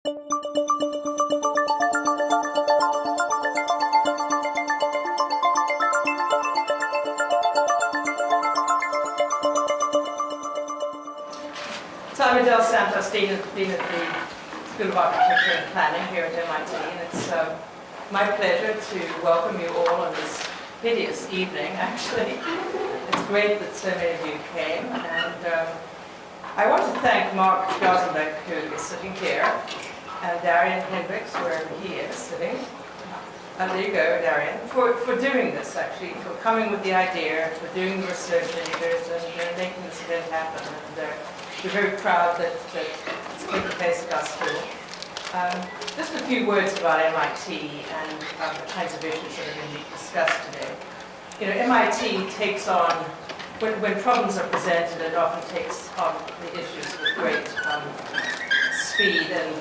So I'm Adele Santos, Dean at the School of Architecture and Planning here at MIT, and it's my pleasure to welcome you all on this hideous evening, actually. It's great that so many of you came, and I want to thank Mark Gazelbeck, who is sitting here, and Darian Hendricks, wherever he is sitting. And there you go, Darian, for doing this, actually, for coming with the idea, for doing the research and making this event happen. And we're very proud that it's taking place at our school. Just a few words about MIT and the kinds of issues that are going to be discussed today. You know, MIT takes on, when problems are presented, it often takes on the issues with great speed and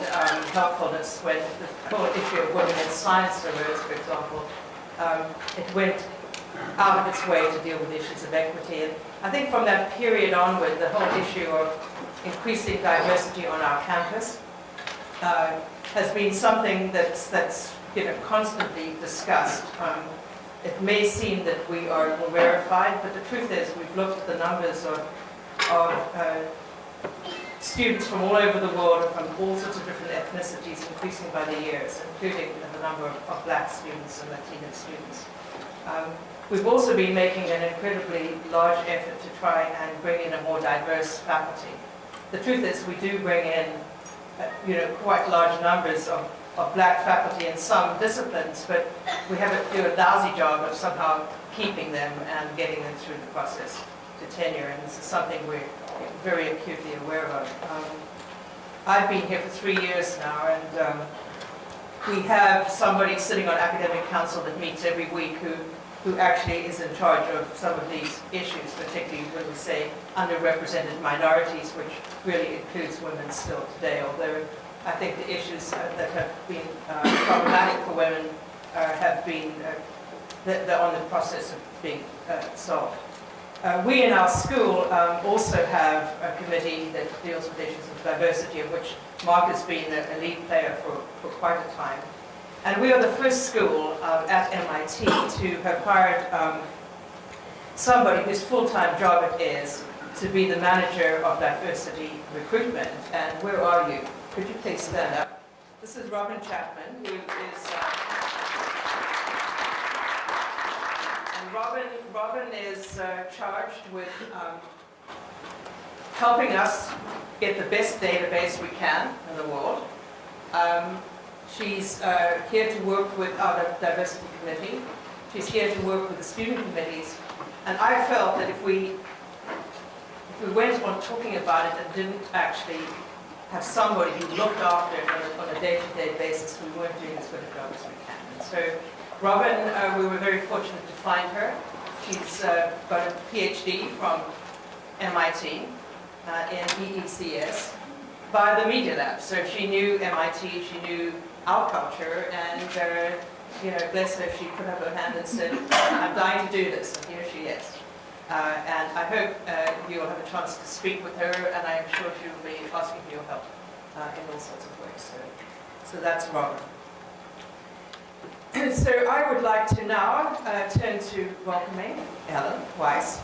helpfulness. When the whole issue of women in science arose, for example, it went out of its way to deal with issues of equity. And I think from that period onward, the whole issue of increasing diversity on our campus has been something that's constantly discussed. It may seem that we are rarefied, but the truth is we've looked at the numbers of students from all over the world, from all sorts of different ethnicities, increasing by the years, including the number of black students and Latino students. We've also been making an incredibly large effort to try and bring in a more diverse faculty. The truth is we do bring in quite large numbers of black faculty in some disciplines, but we have to do a lousy job of somehow keeping them and getting them through the process to tenure, and this is something we're very acutely aware of. I've been here for 3 years now, and we have somebody sitting on academic council that meets every week who actually is in charge of some of these issues, particularly when we say underrepresented minorities, which really includes women still today, although I think the issues that have been problematic for women have been they're on the process of being solved. We in our school also have a committee that deals with issues of diversity, of which Mark has been a lead player for quite a time. And we are the first school at MIT to have hired somebody whose full-time job it is to be the manager of diversity recruitment. And where are you? Could you please stand up? This is Robin Chapman, who is... and Robin is charged with helping us get the best database we can in the world. She's here to work with our diversity committee. She's here to work with the student committees. And I felt that if we went on talking about it and didn't actually have somebody who looked after it on a day-to-day basis, we weren't doing as good a job as we can. And so Robin, we were very fortunate to find her. She's got a PhD from MIT in EECS by the Media Lab. So she knew MIT, she knew our culture, and bless her, she put up her hand and said, I'm dying to do this, and here she is. And I hope you'll have a chance to speak with her, and I'm sure she will be asking for your help in all sorts of ways. So that's Robin. So I would like to now turn to welcoming Ellen Weiss,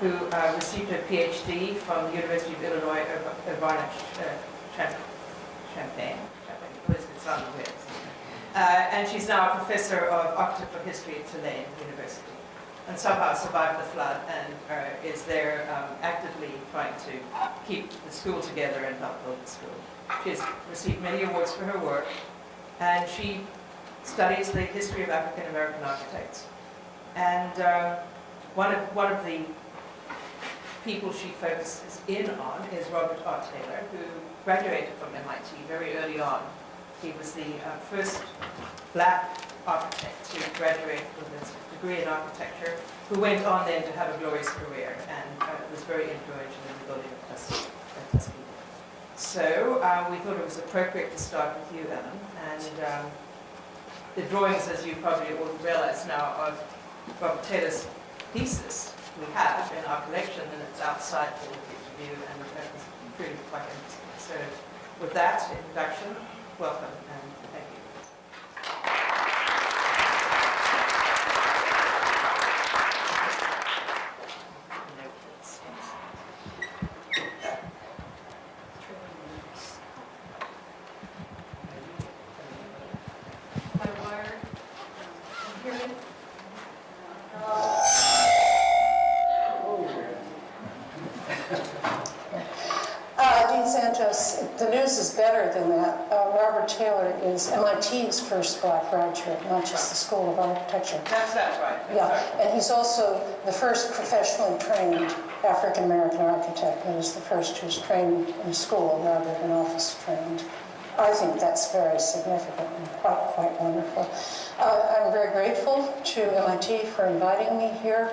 who received her PhD from the University of Illinois Urbana-Champaign. And she's now a professor of architectural history at Tulane University, and somehow survived the flood and is there actively trying to keep the school together and help build the school. She has received many awards for her work, and she studies the history of African American architects. And one of the people she focuses in on is Robert R. Taylor, who graduated from MIT very early on. He was the first black architect to graduate with his degree in architecture, who went on then to have a glorious career and was very influential in the building of Tuskegee. So we thought it was appropriate to start with you, Ellen. And the drawings, as you probably all realize now, of Robert Taylor's thesis we have in our collection, and it's outside for all of you to view, and it's really quite interesting. So with that introduction, welcome and thank you. Dean Santos, the news is better than that. Robert Taylor is MIT's first black graduate, not just the School of Architecture. That's right. Yeah, and he's also the first professionally trained African-American architect, and is the first who's trained in school rather than office trained. I think that's very significant and quite wonderful. I'm very grateful to MIT for inviting me here.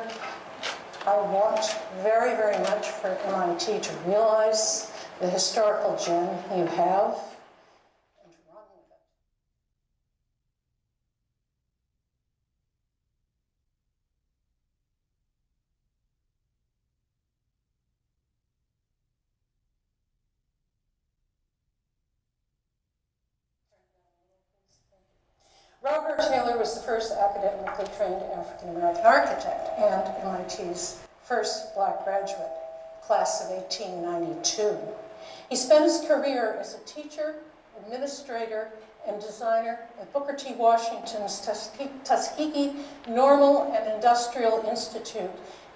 I want very, very much for MIT to realize the historical gem you have and to run with it. Robert Taylor was the first academically trained African-American architect and MIT's first black graduate, class of 1892. He spent his career as a teacher, administrator, and designer at Booker T. Washington's Tuskegee Normal and Industrial Institute,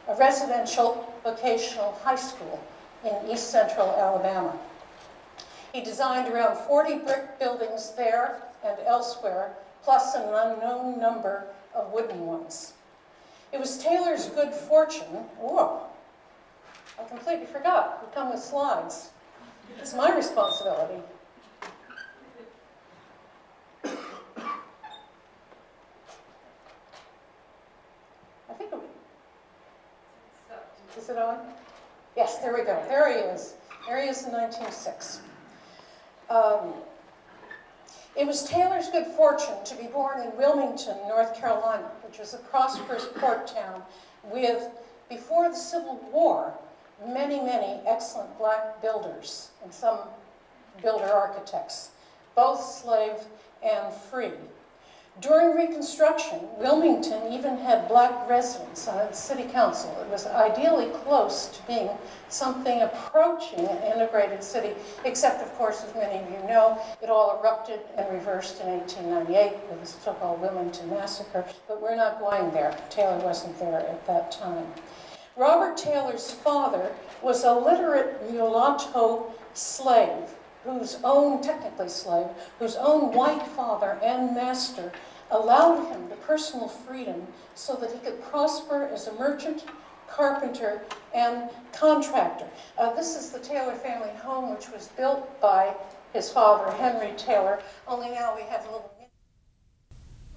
a residential vocational high school in East Central Alabama. He designed around 40 brick buildings there and elsewhere, plus an unknown number of wooden ones. It was Taylor's good fortune. Whoa, I completely forgot. We come with slides. It's my responsibility. I think is it on? Yes, there we go. There he is. There he is in 1906. It was Taylor's good fortune to be born in Wilmington, North Carolina, which was a prosperous port town with, before the Civil War, many excellent black builders and some builder architects, both slave and free. During Reconstruction, Wilmington even had black residents on its city council. It was ideally close to being something approaching an integrated city, except, of course, as many of you know, it all erupted and reversed in 1898 with the so-called Wilmington Massacre, but we're not going there. Taylor wasn't there at that time. Robert Taylor's father was a literate mulatto slave, technically slave, whose own white father and master allowed him the personal freedom so that he could prosper as a merchant, carpenter, and contractor. This is the Taylor family home, which was built by his father, Henry Taylor, only now we have a little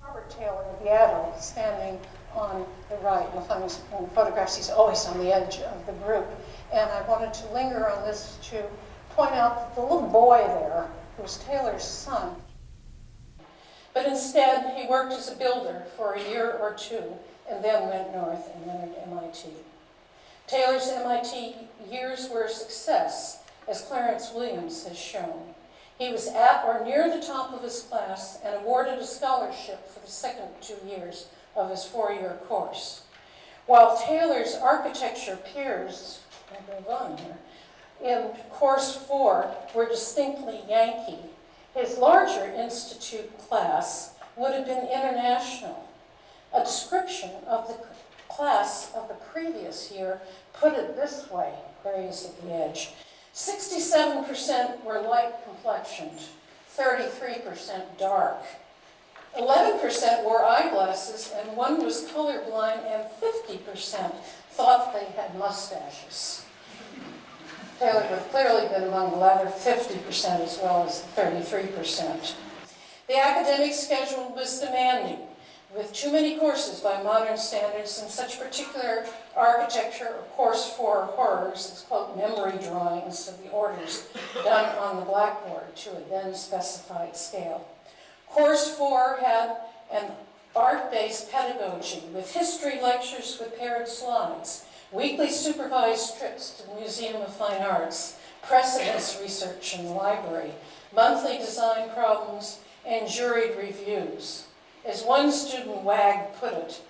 Robert Taylor, the adult, standing on the right. You'll find in the photographs he's always on the edge of the group. And I wanted to linger on this to point out that the little boy there, who was Taylor's son, but instead he worked as a builder for a year or two and then went north and entered MIT. Taylor's MIT years were a success, as Clarence Williams has shown. He was at or near the top of his class and awarded a scholarship for the second 2 years of his 4-year course. While Taylor's architecture peers, I'm going to go on here, in course 4 were distinctly Yankee, his larger institute class would have been international. A description of the class of the previous year put it this way, there he is at the edge. 67% were light complexioned, 33% dark. 11% wore eyeglasses, and 1 was colorblind, and 50% thought they had mustaches. Taylor would have clearly been among the latter 50% as well as 33%. The academic schedule was demanding, with too many courses by modern standards and such particular architecture or course 4 horrors as, quote, memory drawings of the orders done on the blackboard to a then specified scale. Course 4 had an art-based pedagogy with history lectures with paired slides, weekly supervised trips to the Museum of Fine Arts, precedence research in the library, monthly design problems, and juried reviews. As one student wag put it,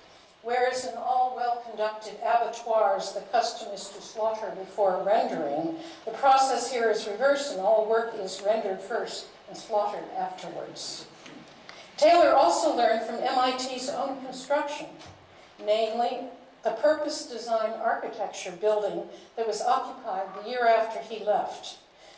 whereas in all well-conducted abattoirs the custom is to slaughter before rendering, the process here is reversed and all work is rendered first and slaughtered afterwards. Taylor also learned from MIT's own construction, namely the purpose-designed architecture building that was occupied the year after he left.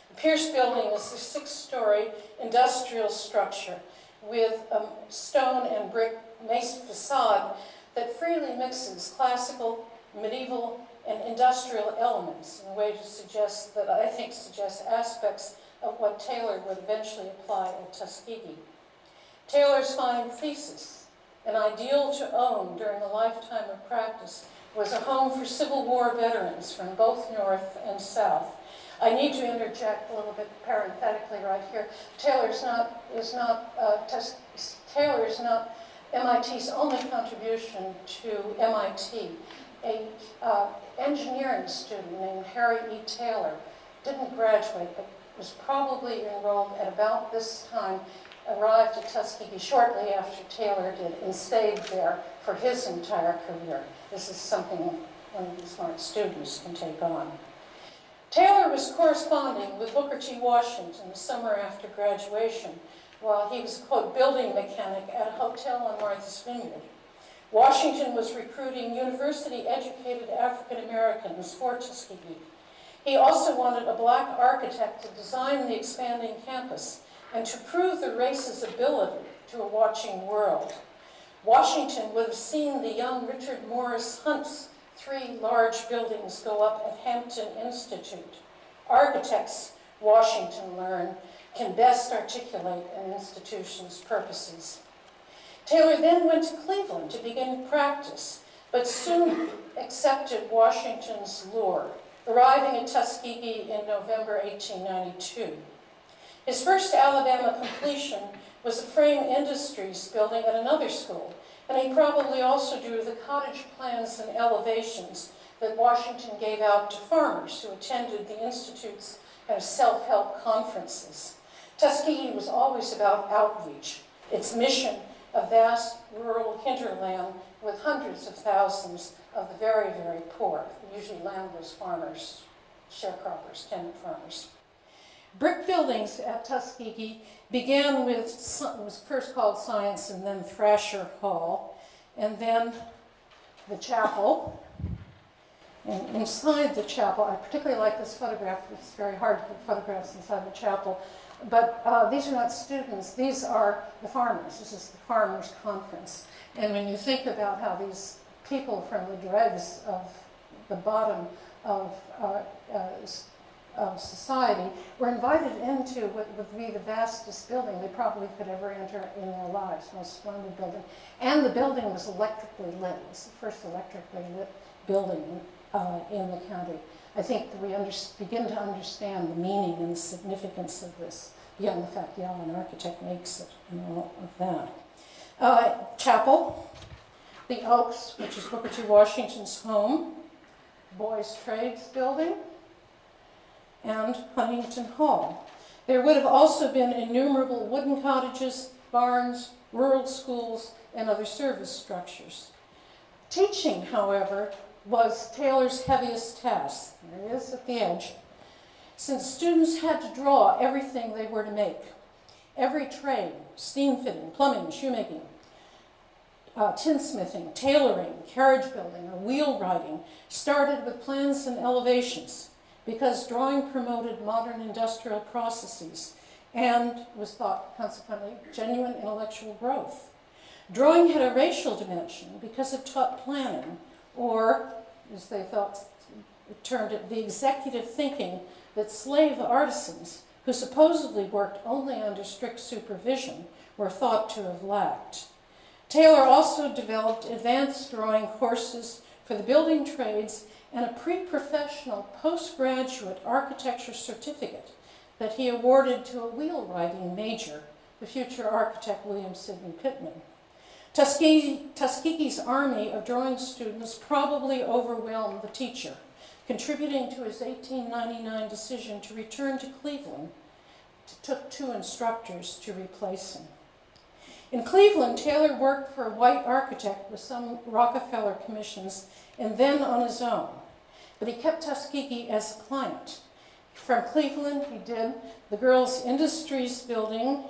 The Pierce Building is a 6-story industrial structure with a stone and brick mason facade that freely mixes classical, medieval, and industrial elements in a way to suggest that I think suggests aspects of what Taylor would eventually apply at Tuskegee. Taylor's fine thesis, an ideal to own during a lifetime of practice, was a home for Civil War veterans from both North and South. I need to interject a little bit parenthetically right here. Taylor's not MIT's only contribution to MIT. A engineering student named Harry E. Taylor didn't graduate, but was probably enrolled at about this time, arrived at Tuskegee shortly after Taylor did, and stayed there for his entire career. This is something one of the smart students can take on. Taylor was corresponding with Booker T. Washington the summer after graduation while he was a, quote, building mechanic at a hotel on Martha's Vineyard. Washington was recruiting university-educated African Americans for Tuskegee. He also wanted a black architect to design the expanding campus and to prove the race's ability to a watching world. Washington would have seen the young Richard Morris Hunt's 3 large buildings go up at Hampton Institute. Architects, Washington learned, can best articulate an institution's purposes. Taylor then went to Cleveland to begin practice, but soon accepted Washington's lure, arriving at Tuskegee in November 1892. His first Alabama completion was a frame industries building at another school, and he probably also drew the cottage plans and elevations that Washington gave out to farmers who attended the Institute's kind of self-help conferences. Tuskegee was always about outreach, its mission a vast rural hinterland with hundreds of thousands of the very, very poor, usually landless farmers, sharecroppers, tenant farmers. Brick buildings at Tuskegee began with, it was first called Science and then Thrasher Hall, and then the chapel. And inside the chapel, I particularly like this photograph. It's very hard to put photographs inside the chapel. But these are not students, these are the farmers. This is the farmers' conference. And when you think about how these people from the dregs of the bottom of society were invited into what would be the vastest building they probably could ever enter in their lives, most splendid building. And the building was electrically lit. It was the first electrically lit building in the county. I think that we begin to understand the meaning and the significance of this, beyond the fact, yeah, an architect makes it and all of that. Chapel, the Oaks, which is Booker T. Washington's home, Boys Trades Building, and Huntington Hall. There would have also been innumerable wooden cottages, barns, rural schools, and other service structures. Teaching, however, was Taylor's heaviest task. There it is at the edge. Since students had to draw everything they were to make, every trade, steam fitting, plumbing, shoemaking, tinsmithing, tailoring, carriage building, or wheelwrighting, started with plans and elevations because drawing promoted modern industrial processes and was thought, consequently, genuine intellectual growth. Drawing had a racial dimension because it taught planning, or, as they termed it, the executive thinking that slave artisans, who supposedly worked only under strict supervision, were thought to have lacked. Taylor also developed advanced drawing courses for the building trades and a pre-professional postgraduate architecture certificate that he awarded to a wheelwrighting major, the future architect William Sidney Pittman. Tuskegee's army of drawing students probably overwhelmed the teacher, contributing to his 1899 decision to return to Cleveland took 2 instructors to replace him. In Cleveland, Taylor worked for a white architect with some Rockefeller commissions and then on his own. But he kept Tuskegee as a client. From Cleveland, he did the Girls Industries building,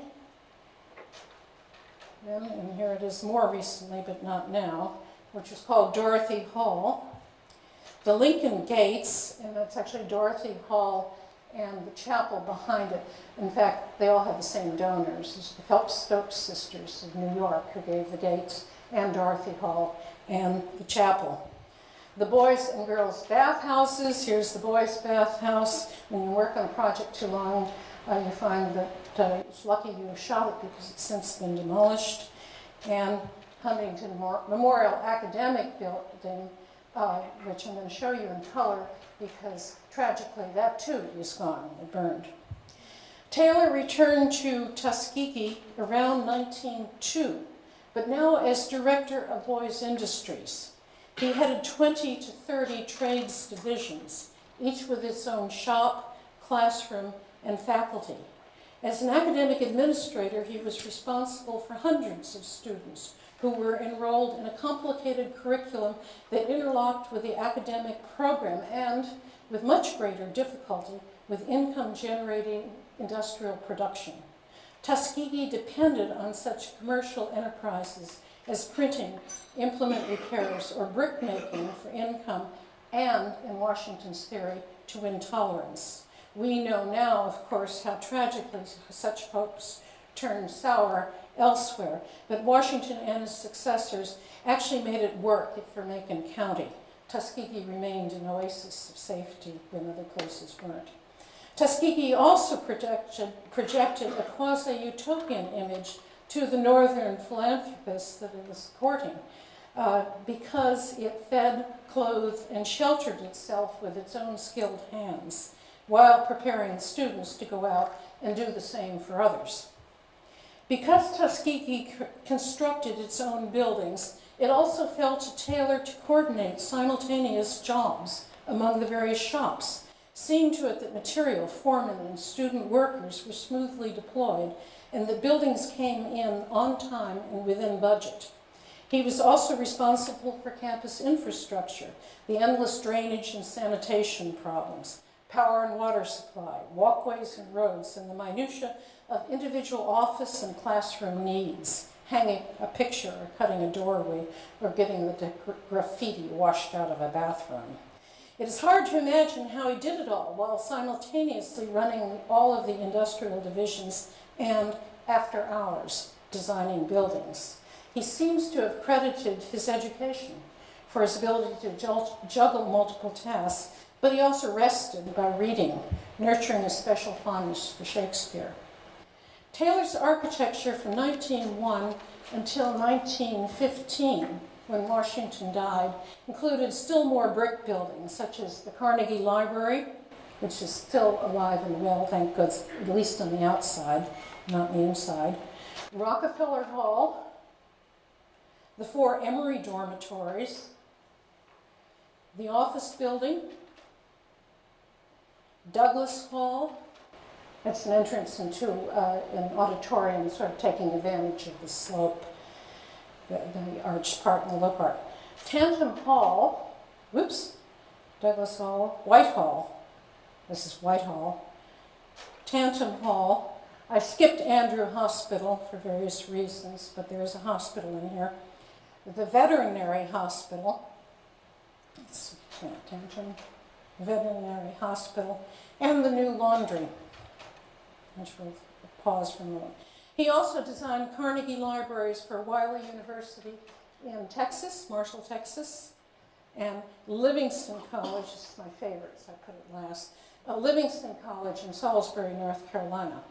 and here it is more recently, but not now, which was called Dorothy Hall. The Lincoln Gates, and that's actually Dorothy Hall and the chapel behind it. In fact, they all have the same donors. It's the Phelps Stokes sisters of New York who gave the gates, and Dorothy Hall, and the chapel. The boys and girls bathhouses. Here's the boys' bathhouse. When you work on a project too long, you find that it's lucky you shot it because it's since been demolished. And Huntington Memorial Academic Building, which I'm going to show you in color because tragically that too is gone, it burned. Taylor returned to Tuskegee around 1902, but now as director of Boys Industries. He headed 20 to 30 trades divisions, each with its own shop, classroom, and faculty. As an academic administrator, he was responsible for hundreds of students who were enrolled in a complicated curriculum that interlocked with the academic program and, with much greater difficulty, with income-generating industrial production. Tuskegee depended on such commercial enterprises as printing, implement repairs, or brick-making for income, and, in Washington's theory, to win tolerance. We know now, of course, how tragically such hopes turned sour elsewhere, but Washington and his successors actually made it work for Macon County. Tuskegee remained an oasis of safety when other places weren't. Tuskegee also projected a quasi-utopian image to the northern philanthropists that it was courting because it fed, clothed, and sheltered itself with its own skilled hands while preparing students to go out and do the same for others. Because Tuskegee constructed its own buildings, it also fell to Taylor to coordinate simultaneous jobs among the various shops, seeing to it that material, foremen, and student workers were smoothly deployed and that buildings came in on time and within budget. He was also responsible for campus infrastructure, the endless drainage and sanitation problems, power and water supply, walkways and roads, and the minutiae of individual office and classroom needs, hanging a picture or cutting a doorway or getting the graffiti washed out of a bathroom. It is hard to imagine how he did it all while simultaneously running all of the industrial divisions and, after hours, designing buildings. He seems to have credited his education for his ability to juggle multiple tasks, but he also rested by reading, nurturing a special fondness for Shakespeare. Taylor's architecture from 1901 until 1915, when Washington died, included still more brick buildings, such as the Carnegie Library, which is still alive and well, thank goodness, at least on the outside, not the inside, Rockefeller Hall, the 4 Emory dormitories, the office building, Douglas Hall. That's an entrance into an auditorium, sort of taking advantage of the slope, the arched part and the low part. Tanton Hall, Douglas Hall, Whitehall. This is Whitehall. Tanton Hall. I skipped Andrew Hospital for various reasons, but there is a hospital in here. The Veterinary Hospital. Tanton Veterinary Hospital. And the new laundry, which we'll pause for a moment. He also designed Carnegie Libraries for Wiley University in Texas, Marshall, Texas, and Livingston College, this is my favorite, so I put it last, Livingston College in Salisbury, North Carolina.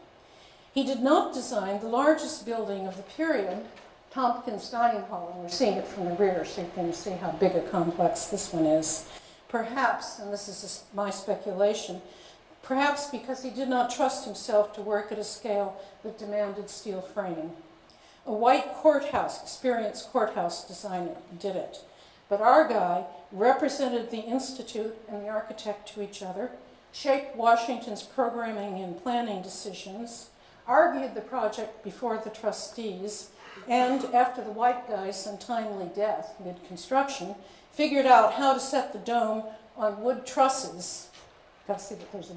He did not design the largest building of the period, Tompkins Dining Hall, and we're seeing it from the rear so you can see how big a complex this one is. Perhaps, and this is my speculation, perhaps because he did not trust himself to work at a scale that demanded steel framing. A white courthouse, experienced courthouse designer, did it. But our guy represented the institute and the architect to each other, shaped Washington's programming and planning decisions, argued the project before the trustees, and after the white guy's untimely death mid-construction, figured out how to set the dome on wood trusses. Got to see that there's a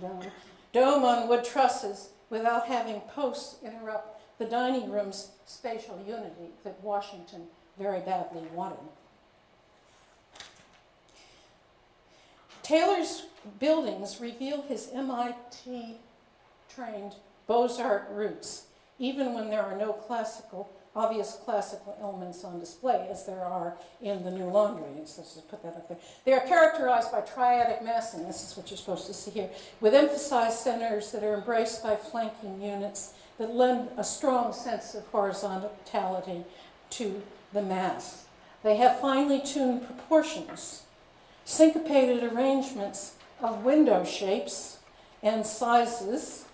dome on wood trusses without having posts interrupt the dining room's spatial unity that Washington very badly wanted. Taylor's buildings reveal his MIT-trained Beaux-Arts roots, even when there are no obvious classical elements on display, as there are in the new laundry. Let's just put that up there. They are characterized by triadic massing, this is what you're supposed to see here, with emphasized centers that are embraced by flanking units that lend a strong sense of horizontality to the mass. They have finely tuned proportions, syncopated arrangements of window shapes and sizes.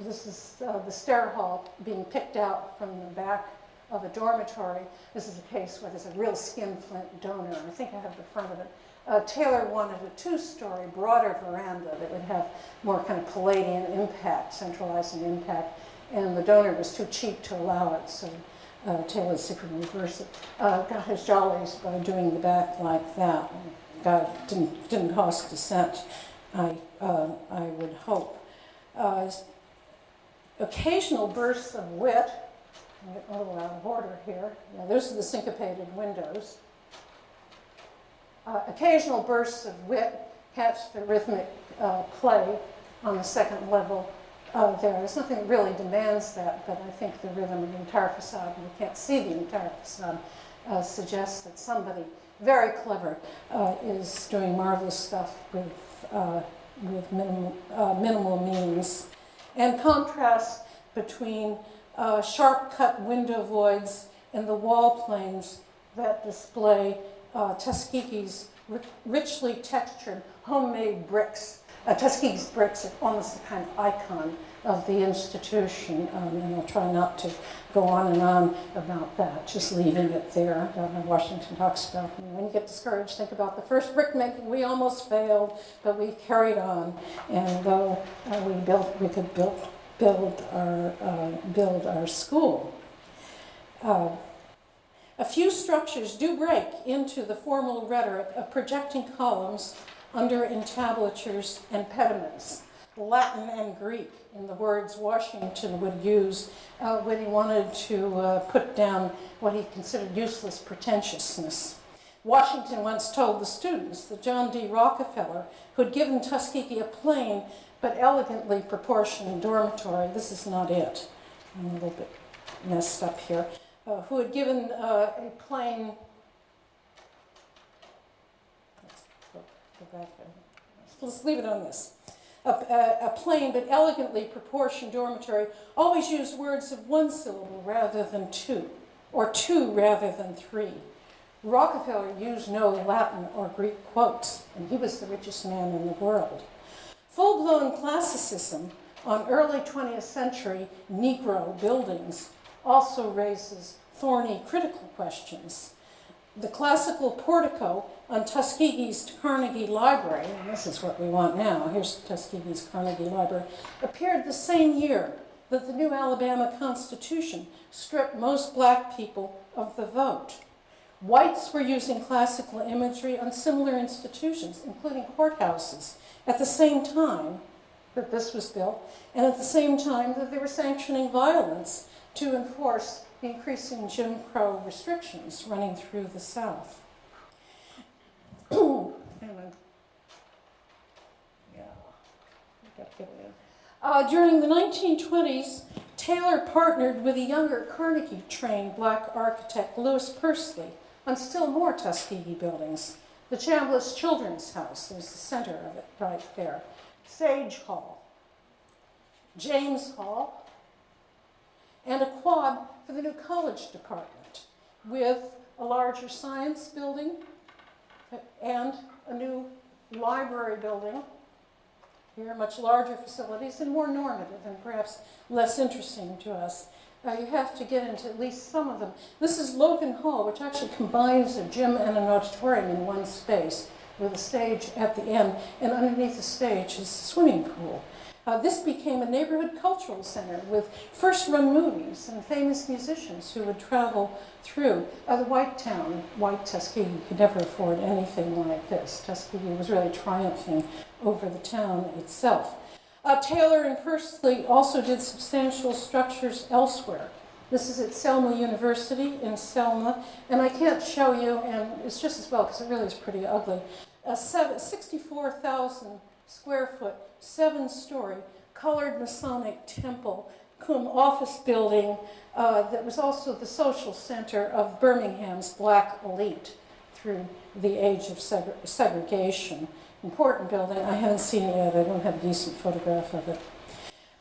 This is the stair hall being picked out from the back of a dormitory. This is a case where there's a real skinflint donor. I think I have the front of it. Taylor wanted a two-story, broader veranda that would have more kind of Palladian impact, centralizing impact, and the donor was too cheap to allow it, so Taylor, if we reverse it, got his jollies by doing the back like that. Didn't cost a cent, I would hope. Occasional bursts of wit. I'm getting a little out of order here. Now, those are the syncopated windows. Occasional bursts of wit catch the rhythmic play on the second level there. There's nothing that really demands that, but I think the rhythm of the entire facade, and you can't see the entire facade, suggests that somebody very clever is doing marvelous stuff with minimal means. And contrast between sharp-cut window voids and the wall planes that display Tuskegee's richly textured homemade bricks. Tuskegee's bricks are almost a kind of icon of the institution, and I'll try not to go on and on about that, just leaving it there. Washington talks about, when you get discouraged, think about the first brick making. We almost failed, but we carried on, and though we could build our school. A few structures do break into the formal rhetoric of projecting columns under entablatures and pediments, Latin and Greek, in the words Washington would use when he wanted to put down what he considered useless pretentiousness. Washington once told the students that John D. Rockefeller, who had given Tuskegee a plain but elegantly proportioned dormitory, this is not it, I'm a little bit messed up here, who had given a plain, let's leave it on this. A plain but elegantly proportioned dormitory always used words of one syllable rather than two, or two rather than three. Rockefeller used no Latin or Greek quotes, and he was the richest man in the world. Full-blown classicism on early 20th century Negro buildings also raises thorny critical questions. The classical portico on Tuskegee's Carnegie Library, and this is what we want now, here's Tuskegee's Carnegie Library, appeared the same year that the new Alabama Constitution stripped most black people of the vote. Whites were using classical imagery on similar institutions, including courthouses, at the same time that this was built, and at the same time that they were sanctioning violence to enforce the increasing Jim Crow restrictions running through the South. During the 1920s, Taylor partnered with a younger Carnegie-trained black architect, Louis Pursley, on still more Tuskegee buildings. The Chambliss Children's House, there's the center of it right there. Sage Hall, James Hall, and a quad for the new college department with a larger science building and a new library building. Here, much larger facilities and more normative and perhaps less interesting to us. You have to get into at least some of them. This is Logan Hall, which actually combines a gym and an auditorium in one space. with a stage at the end, and underneath the stage is a swimming pool. This became a neighborhood cultural center with first-run movies and famous musicians who would travel through the White Town. White Tuskegee could never afford anything like this. Tuskegee was really triumphing over the town itself. Taylor and Pursley also did substantial structures elsewhere. This is at Selma University in Selma, and I can't show you, and it's just as well because it really is pretty ugly. A 64,000 square foot, 7-story, colored Masonic temple, cum office building that was also the social center of Birmingham's black elite through the age of segregation. Important building. I haven't seen it yet. I don't have a decent photograph of it.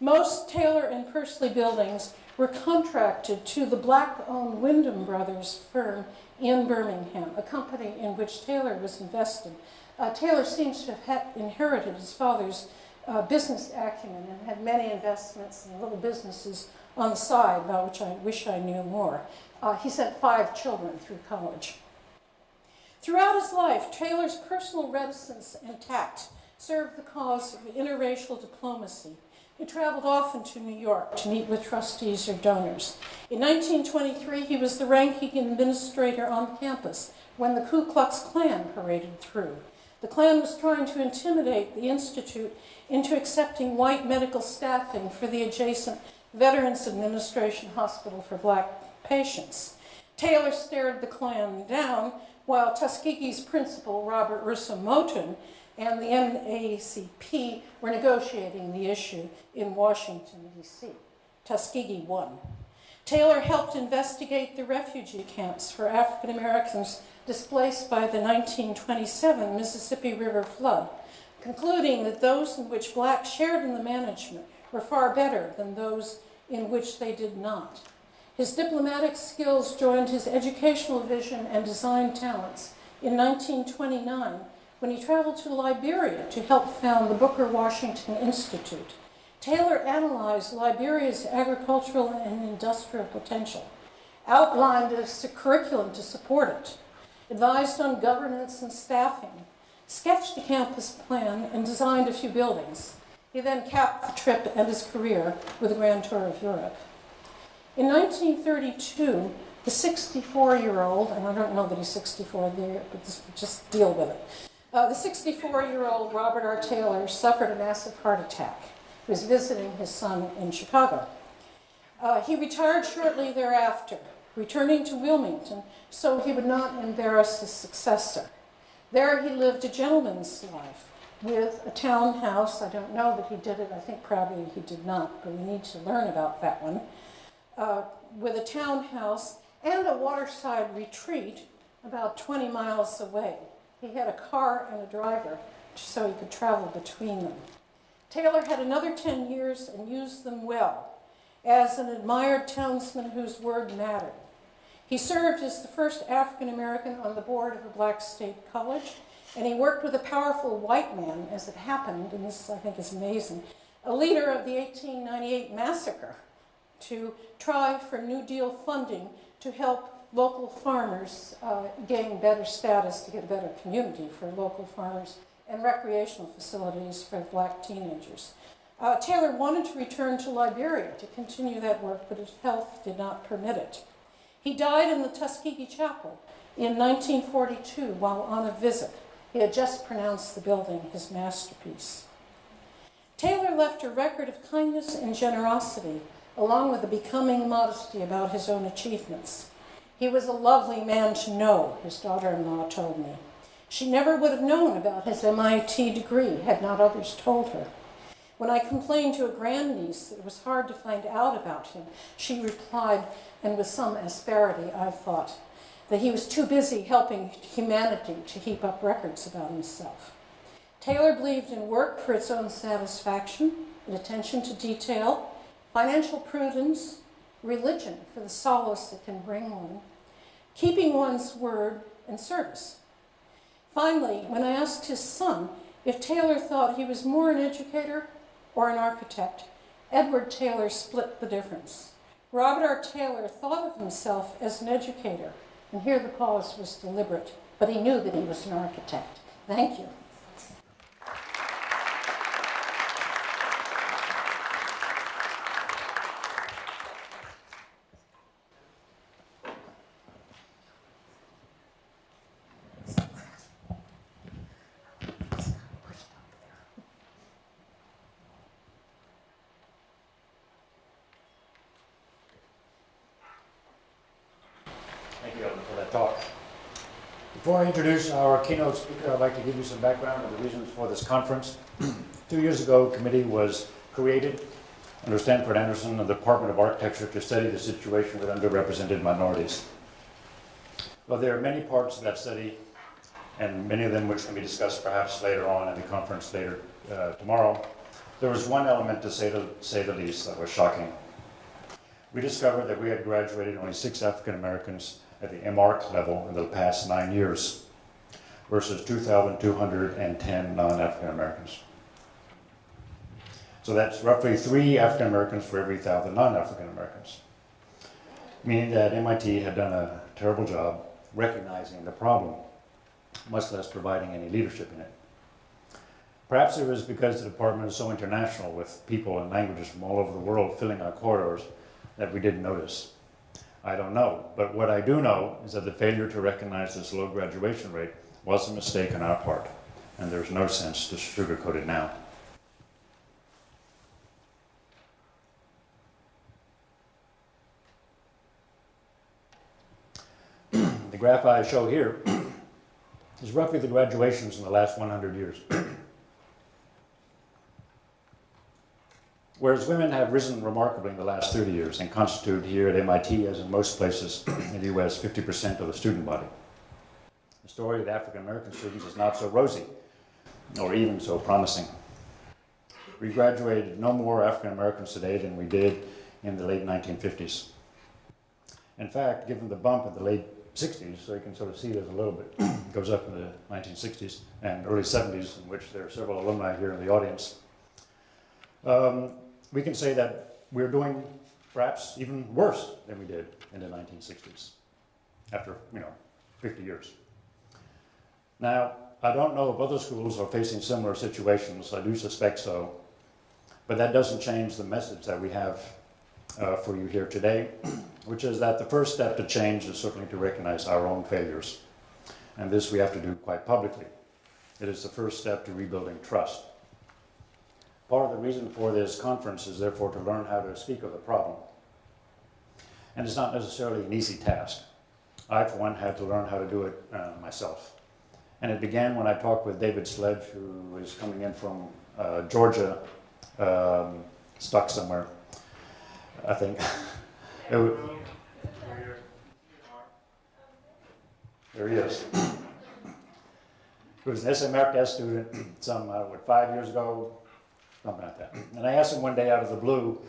Most Taylor and Pursley buildings were contracted to the black-owned Wyndham Brothers firm in Birmingham, a company in which Taylor was invested. Taylor seems to have inherited his father's business acumen and had many investments in little businesses on the side, about which I wish I knew more. He sent 5 children through college. Throughout his life, Taylor's personal reticence and tact served the cause of interracial diplomacy. He traveled often to New York to meet with trustees or donors. In 1923, he was the ranking administrator on campus when the Ku Klux Klan paraded through. The Klan was trying to intimidate the Institute into accepting white medical staffing for the adjacent Veterans Administration Hospital for black patients. Taylor stared the Klan down, while Tuskegee's principal, Robert Ursa Moton, and the NAACP were negotiating the issue in Washington, D.C. Tuskegee won. Taylor helped investigate the refugee camps for African Americans displaced by the 1927 Mississippi River flood, concluding that those in which blacks shared in the management were far better than those in which they did not. His diplomatic skills joined his educational vision and design talents in 1929 when he traveled to Liberia to help found the Booker Washington Institute. Taylor analyzed Liberia's agricultural and industrial potential, outlined a curriculum to support it, advised on governance and staffing, sketched a campus plan, and designed a few buildings. He then capped the trip and his career with a grand tour of Europe. In 1932, the 64-year-old, and I don't know that he's 64 there, but just deal with it. The 64-year-old Robert R. Taylor suffered a massive heart attack. He was visiting his son in Chicago. He retired shortly thereafter, returning to Wilmington so he would not embarrass his successor. There he lived a gentleman's life with a townhouse. I don't know that he did it. I think probably he did not, but we need to learn about that one. With a townhouse and a waterside retreat about 20 miles away. He had a car and a driver so he could travel between them. Taylor had another 10 years and used them well as an admired townsman whose word mattered. He served as the first African American on the board of a black state college, and he worked with a powerful white man, as it happened, and this I think is amazing, a leader of the 1898 massacre, to try for New Deal funding to help local farmers gain better status, to get a better community for local farmers, and recreational facilities for black teenagers. Taylor wanted to return to Liberia to continue that work, but his health did not permit it. He died in the Tuskegee Chapel in 1942 while on a visit. He had just pronounced the building his masterpiece. Taylor left a record of kindness and generosity, along with a becoming modesty about his own achievements. He was a lovely man to know, his daughter-in-law told me. She never would have known about his MIT degree had not others told her. When I complained to a grandniece that it was hard to find out about him, she replied, and with some asperity, I thought, that he was too busy helping humanity to heap up records about himself. Taylor believed in work for its own satisfaction, in attention to detail, financial prudence, religion for the solace it can bring one, keeping one's word, and service. Finally, when I asked his son if Taylor thought he was more an educator or an architect, Edward Taylor split the difference. Robert R. Taylor thought of himself as an educator, and here the pause was deliberate, but he knew that he was an architect. Thank you. Thank you, Evan, for that talk. Before I introduce our keynote speaker, I'd like to give you some background on the reasons for this conference. 2 years ago, a committee was created under Stanford Anderson and the Department of Architecture to study the situation with underrepresented minorities. Well, there are many parts of that study, and many of them which can be discussed perhaps later on in the conference later tomorrow. There was one element, to say the least, that was shocking. We discovered that we had graduated only 6 African Americans at the MArch level in the past 9 years, versus 2,210 non-African Americans. So that's roughly 3 African Americans for every 1,000 non-African Americans, meaning that MIT had done a terrible job recognizing the problem, much less providing any leadership in it. Perhaps it was because the department is so international, with people and languages from all over the world filling our corridors, that we didn't notice. I don't know, but what I do know is that the failure to recognize this low graduation rate was a mistake on our part, and there's no sense to sugarcoat it now. The graph I show here is roughly the graduations in the last 100 years. Whereas women have risen remarkably in the last 30 years and constitute here at MIT, as in most places in the US, 50% of the student body. The story of the African American students is not so rosy, or even so promising. We graduated no more African Americans today than we did in the late 1950s. In fact, given the bump in the late 60s, so you can sort of see there's a little bit, goes up in the 1960s and early 70s, in which there are several alumni here in the audience. We can say that we're doing perhaps even worse than we did in the 1960s, after 50 years. Now, I don't know if other schools are facing similar situations. I do suspect so, but that doesn't change the message that we have for you here today, which is that the first step to change is certainly to recognize our own failures, and this we have to do quite publicly. It is the first step to rebuilding trust. Part of the reason for this conference is therefore to learn how to speak of the problem. And it's not necessarily an easy task. I, for one, had to learn how to do it myself. And it began when I talked with David Sledge, who is coming in from Georgia, stuck somewhere, I think. There he is. He was an SMRTS student some, 5 years ago, something like that. And I asked him one day out of the blue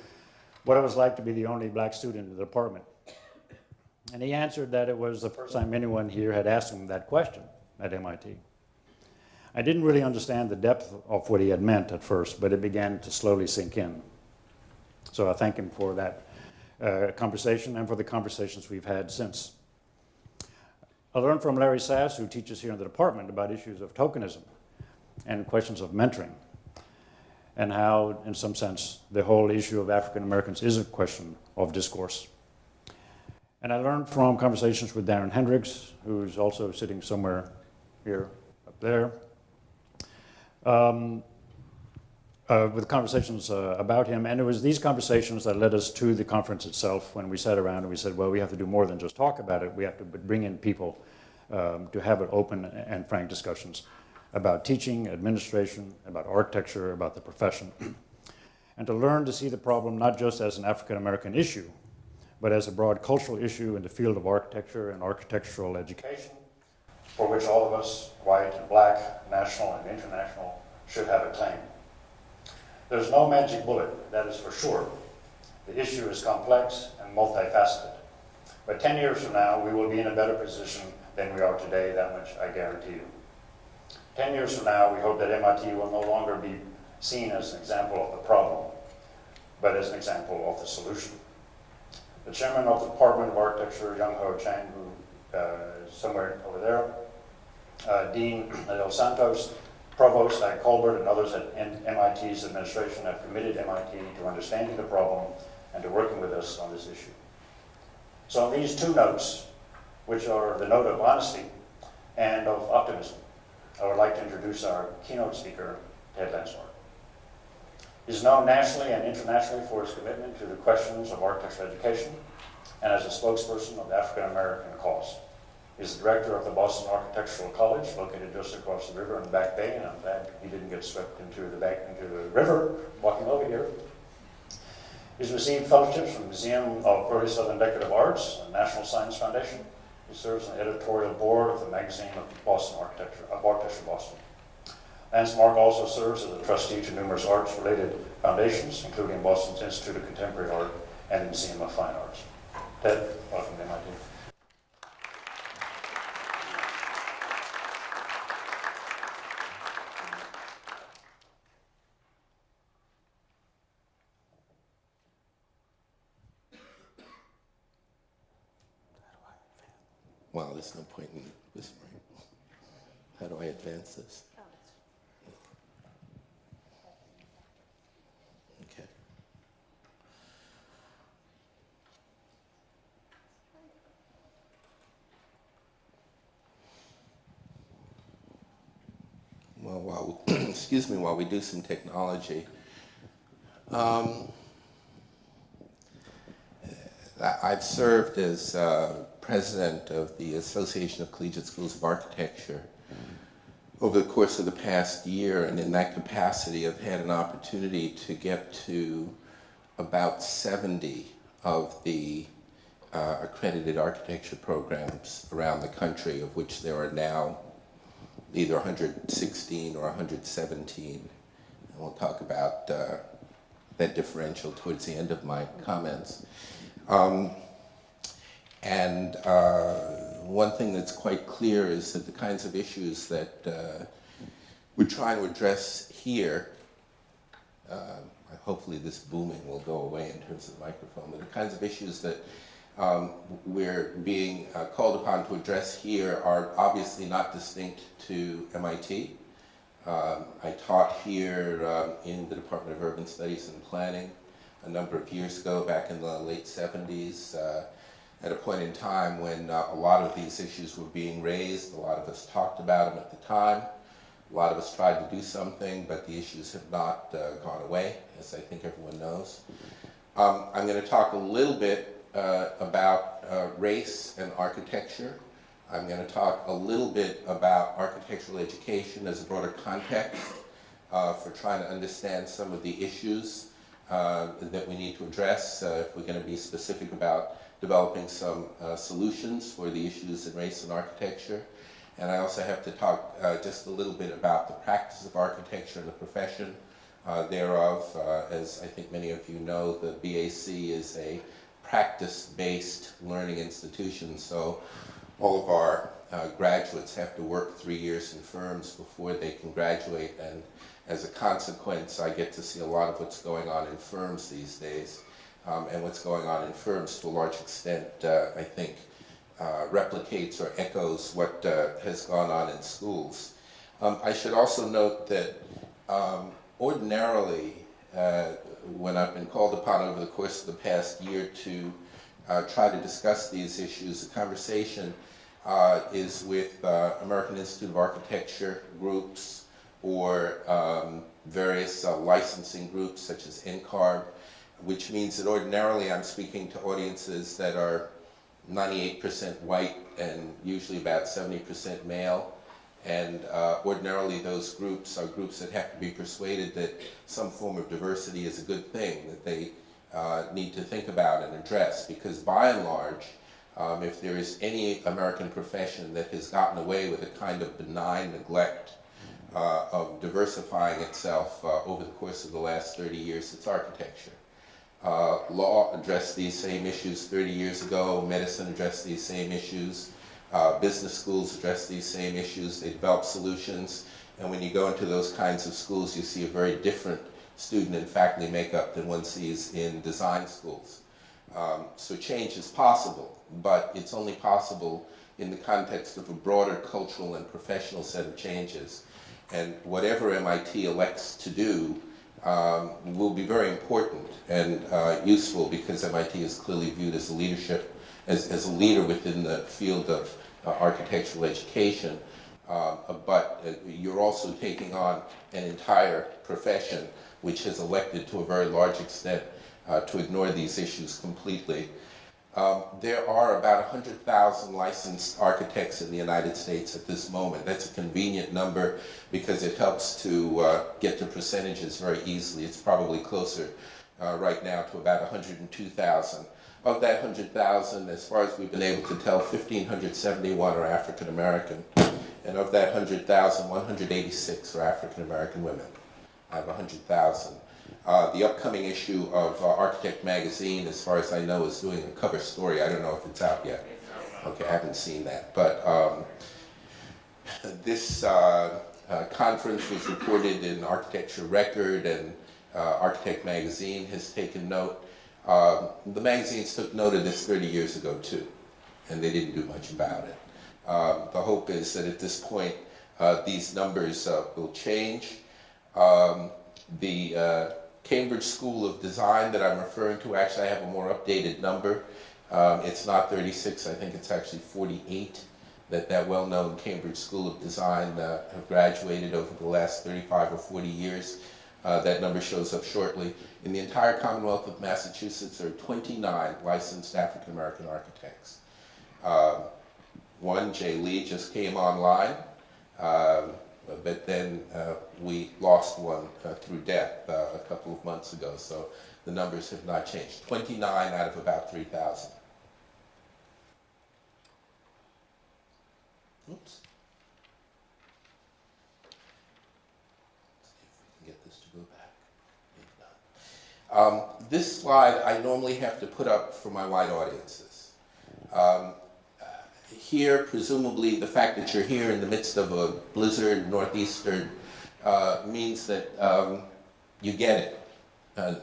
what it was like to be the only black student in the department. And he answered that it was the first time anyone here had asked him that question at MIT. I didn't really understand the depth of what he had meant at first, but it began to slowly sink in. So I thank him for that conversation and for the conversations we've had since. I learned from Larry Sass, who teaches here in the department, about issues of tokenism and questions of mentoring, and how, in some sense, the whole issue of African Americans is a question of discourse. And I learned from conversations with Darren Hendricks, who's also sitting somewhere here, up there, with conversations about him. And it was these conversations that led us to the conference itself, when we sat around and we said, well, we have to do more than just talk about it. We have to bring in people to have open and frank discussions about teaching, administration, about architecture, about the profession, and to learn to see the problem not just as an African American issue, but as a broad cultural issue in the field of architecture and architectural education, for which all of us, white and black, national and international, should have a claim. There's no magic bullet, that is for sure. The issue is complex and multifaceted. But 10 years from now, we will be in a better position than we are today, that much I guarantee you. 10 years from now, we hope that MIT will no longer be seen as an example of the problem, but as an example of the solution. The chairman of the Department of Architecture, Young Ho Chang, who is somewhere over there, Dean Del Santos, Provost at Colbert, and others at MIT's administration have committed MIT to understanding the problem and to working with us on this issue. So on these two notes, which are the note of honesty and of optimism, I would like to introduce our keynote speaker, Ted Landsmark. He's known nationally and internationally for his commitment to the questions of architectural education and as a spokesperson of the African American cause. He's the director of the Boston Architectural College, located just across the river in the Back Bay, and I'm glad he didn't get swept into the river walking over here. He's received fellowships from the Museum of Early Southern Decorative Arts and National Science Foundation. He serves on the editorial board of the magazine of Boston Architecture Boston. Landsmark also serves as a trustee to numerous arts-related foundations, including Boston's Institute of Contemporary Art and the Museum of Fine Arts. Ted, welcome to MIT. Wow, there's no point in whispering. How do I advance this? Okay. Well, excuse me, while we do some technology, I've served as president of the Association of Collegiate Schools of Architecture over the course of the past year, and in that capacity I've had an opportunity to get to about 70 of the accredited architecture programs around the country, of which there are now either 116 or 117. And we'll talk about that differential towards the end of my comments. One thing that's quite clear is that the kinds of issues that we're trying to address here, hopefully this booming will go away in terms of the microphone, but the kinds of issues that we're being called upon to address here are obviously not distinct to MIT. I taught here in the Department of Urban Studies and Planning a number of years ago, back in the late 70s, at a point in time when a lot of these issues were being raised. A lot of us talked about them at the time. A lot of us tried to do something, but the issues have not gone away, as I think everyone knows. I'm going to talk a little bit about race and architecture. I'm going to talk a little bit about architectural education as a broader context for trying to understand some of the issues that we need to address if we're going to be specific about developing some solutions for the issues in race and architecture. And I also have to talk just a little bit about the practice of architecture and the profession thereof. As I think many of you know, the BAC is a practice-based learning institution, so all of our graduates have to work 3 years in firms before they can graduate, and as a consequence, I get to see a lot of what's going on in firms these days. And what's going on in firms, to a large extent, I think, replicates or echoes what has gone on in schools. I should also note that ordinarily, when I've been called upon over the course of the past year to try to discuss these issues, the conversation is with American Institute of Architecture groups or various licensing groups such as NAAB, which means that ordinarily I'm speaking to audiences that are 98% white and usually about 70% male. And ordinarily those groups are groups that have to be persuaded that some form of diversity is a good thing, that they need to think about and address, because by and large, if there is any American profession that has gotten away with a kind of benign neglect of diversifying itself over the course of the last 30 years, it's architecture. Law addressed these same issues 30 years ago, medicine addressed these same issues, business schools address these same issues, they develop solutions, and when you go into those kinds of schools, you see a very different student and faculty makeup than one sees in design schools. So change is possible, but it's only possible in the context of a broader cultural and professional set of changes. And whatever MIT elects to do will be very important and useful, because MIT is clearly viewed as a leadership, as a leader within the field of architectural education. But you're also taking on an entire profession which has elected to a very large extent to ignore these issues completely. There are about 100,000 licensed architects in the United States at this moment. That's a convenient number because it helps to get to percentages very easily. It's probably closer right now to about 102,000. Of that 100,000, as far as we've been able to tell, 1,571 are African American. And of that 100,000, 186 are African American women out of 100,000. The upcoming issue of Architect Magazine, as far as I know, is doing a cover story. I don't know if it's out yet. Okay, I haven't seen that. But this conference was reported in Architecture Record, and Architect Magazine has taken note. The magazines took note of this 30 years ago too, and they didn't do much about it. The hope is that at this point these numbers will change. The Cambridge School of Design that I'm referring to, actually I have a more updated number. It's not 36, I think it's actually 48 that well-known Cambridge School of Design have graduated over the last 35 or 40 years. That number shows up shortly. In the entire Commonwealth of Massachusetts, there are 29 licensed African American architects. One, Jay Lee, just came online, but then we lost one through death a couple of months ago, so the numbers have not changed. 29 out of about 3,000. Oops. Get this to go back. This slide I normally have to put up for my wide audiences. Here, presumably, the fact that you're here in the midst of a blizzard, northeastern, means that you get it.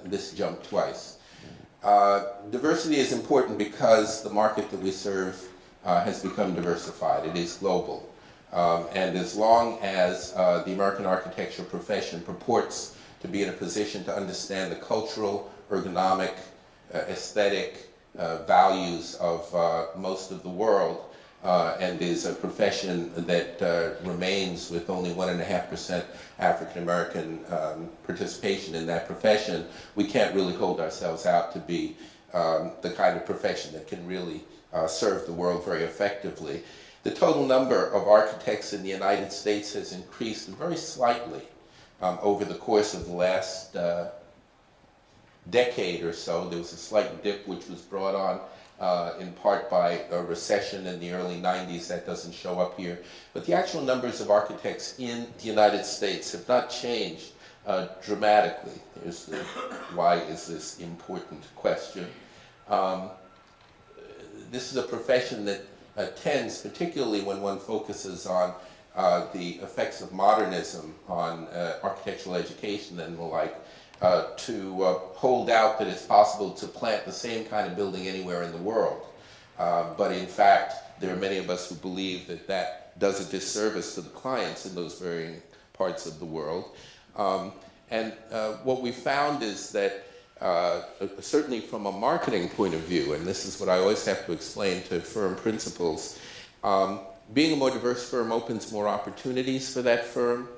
This jumped twice. Diversity is important because the market that we serve has become diversified. It is global. And as long as the American architecture profession purports to be in a position to understand the cultural, ergonomic, aesthetic values of most of the world, and is a profession that remains with only 1.5% African American participation in that profession, we can't really hold ourselves out to be the kind of profession that can really serve the world very effectively. The total number of architects in the United States has increased very slightly over the course of the last decade or so. There was a slight dip which was brought on in part by a recession in the early 90s. That doesn't show up here. But the actual numbers of architects in the United States have not changed dramatically. Here's the why is this important question. This is a profession that tends, particularly when one focuses on the effects of modernism on architectural education and the like, to hold out that it's possible to plant the same kind of building anywhere in the world. But in fact, there are many of us who believe that that does a disservice to the clients in those varying parts of the world. And what we found is that certainly from a marketing point of view, and this is what I always have to explain to firm principals, being a more diverse firm opens more opportunities for that firm.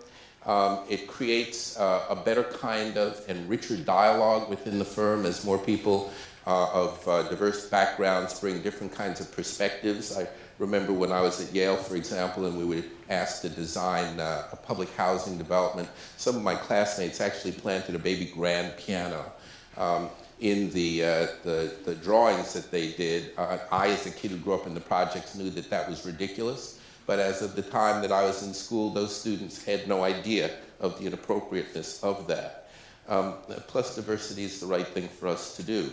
It creates a better kind of and richer dialogue within the firm as more people of diverse backgrounds bring different kinds of perspectives. I remember when I was at Yale, for example, and we were asked to design a public housing development, some of my classmates actually planted a baby grand piano. In the drawings that they did, I, as a kid who grew up in the projects, knew that that was ridiculous. But as of the time that I was in school, those students had no idea of the inappropriateness of that. Plus, diversity is the right thing for us to do.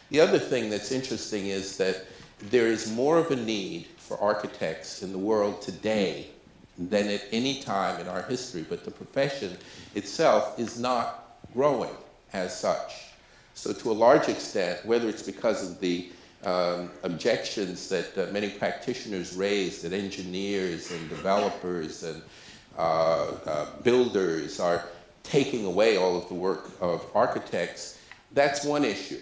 The other thing that's interesting is that there is more of a need for architects in the world today than at any time in our history, but the profession itself is not growing as such. So to a large extent, whether it's because of the objections that many practitioners raise, that engineers and developers and builders are taking away all of the work of architects, that's one issue.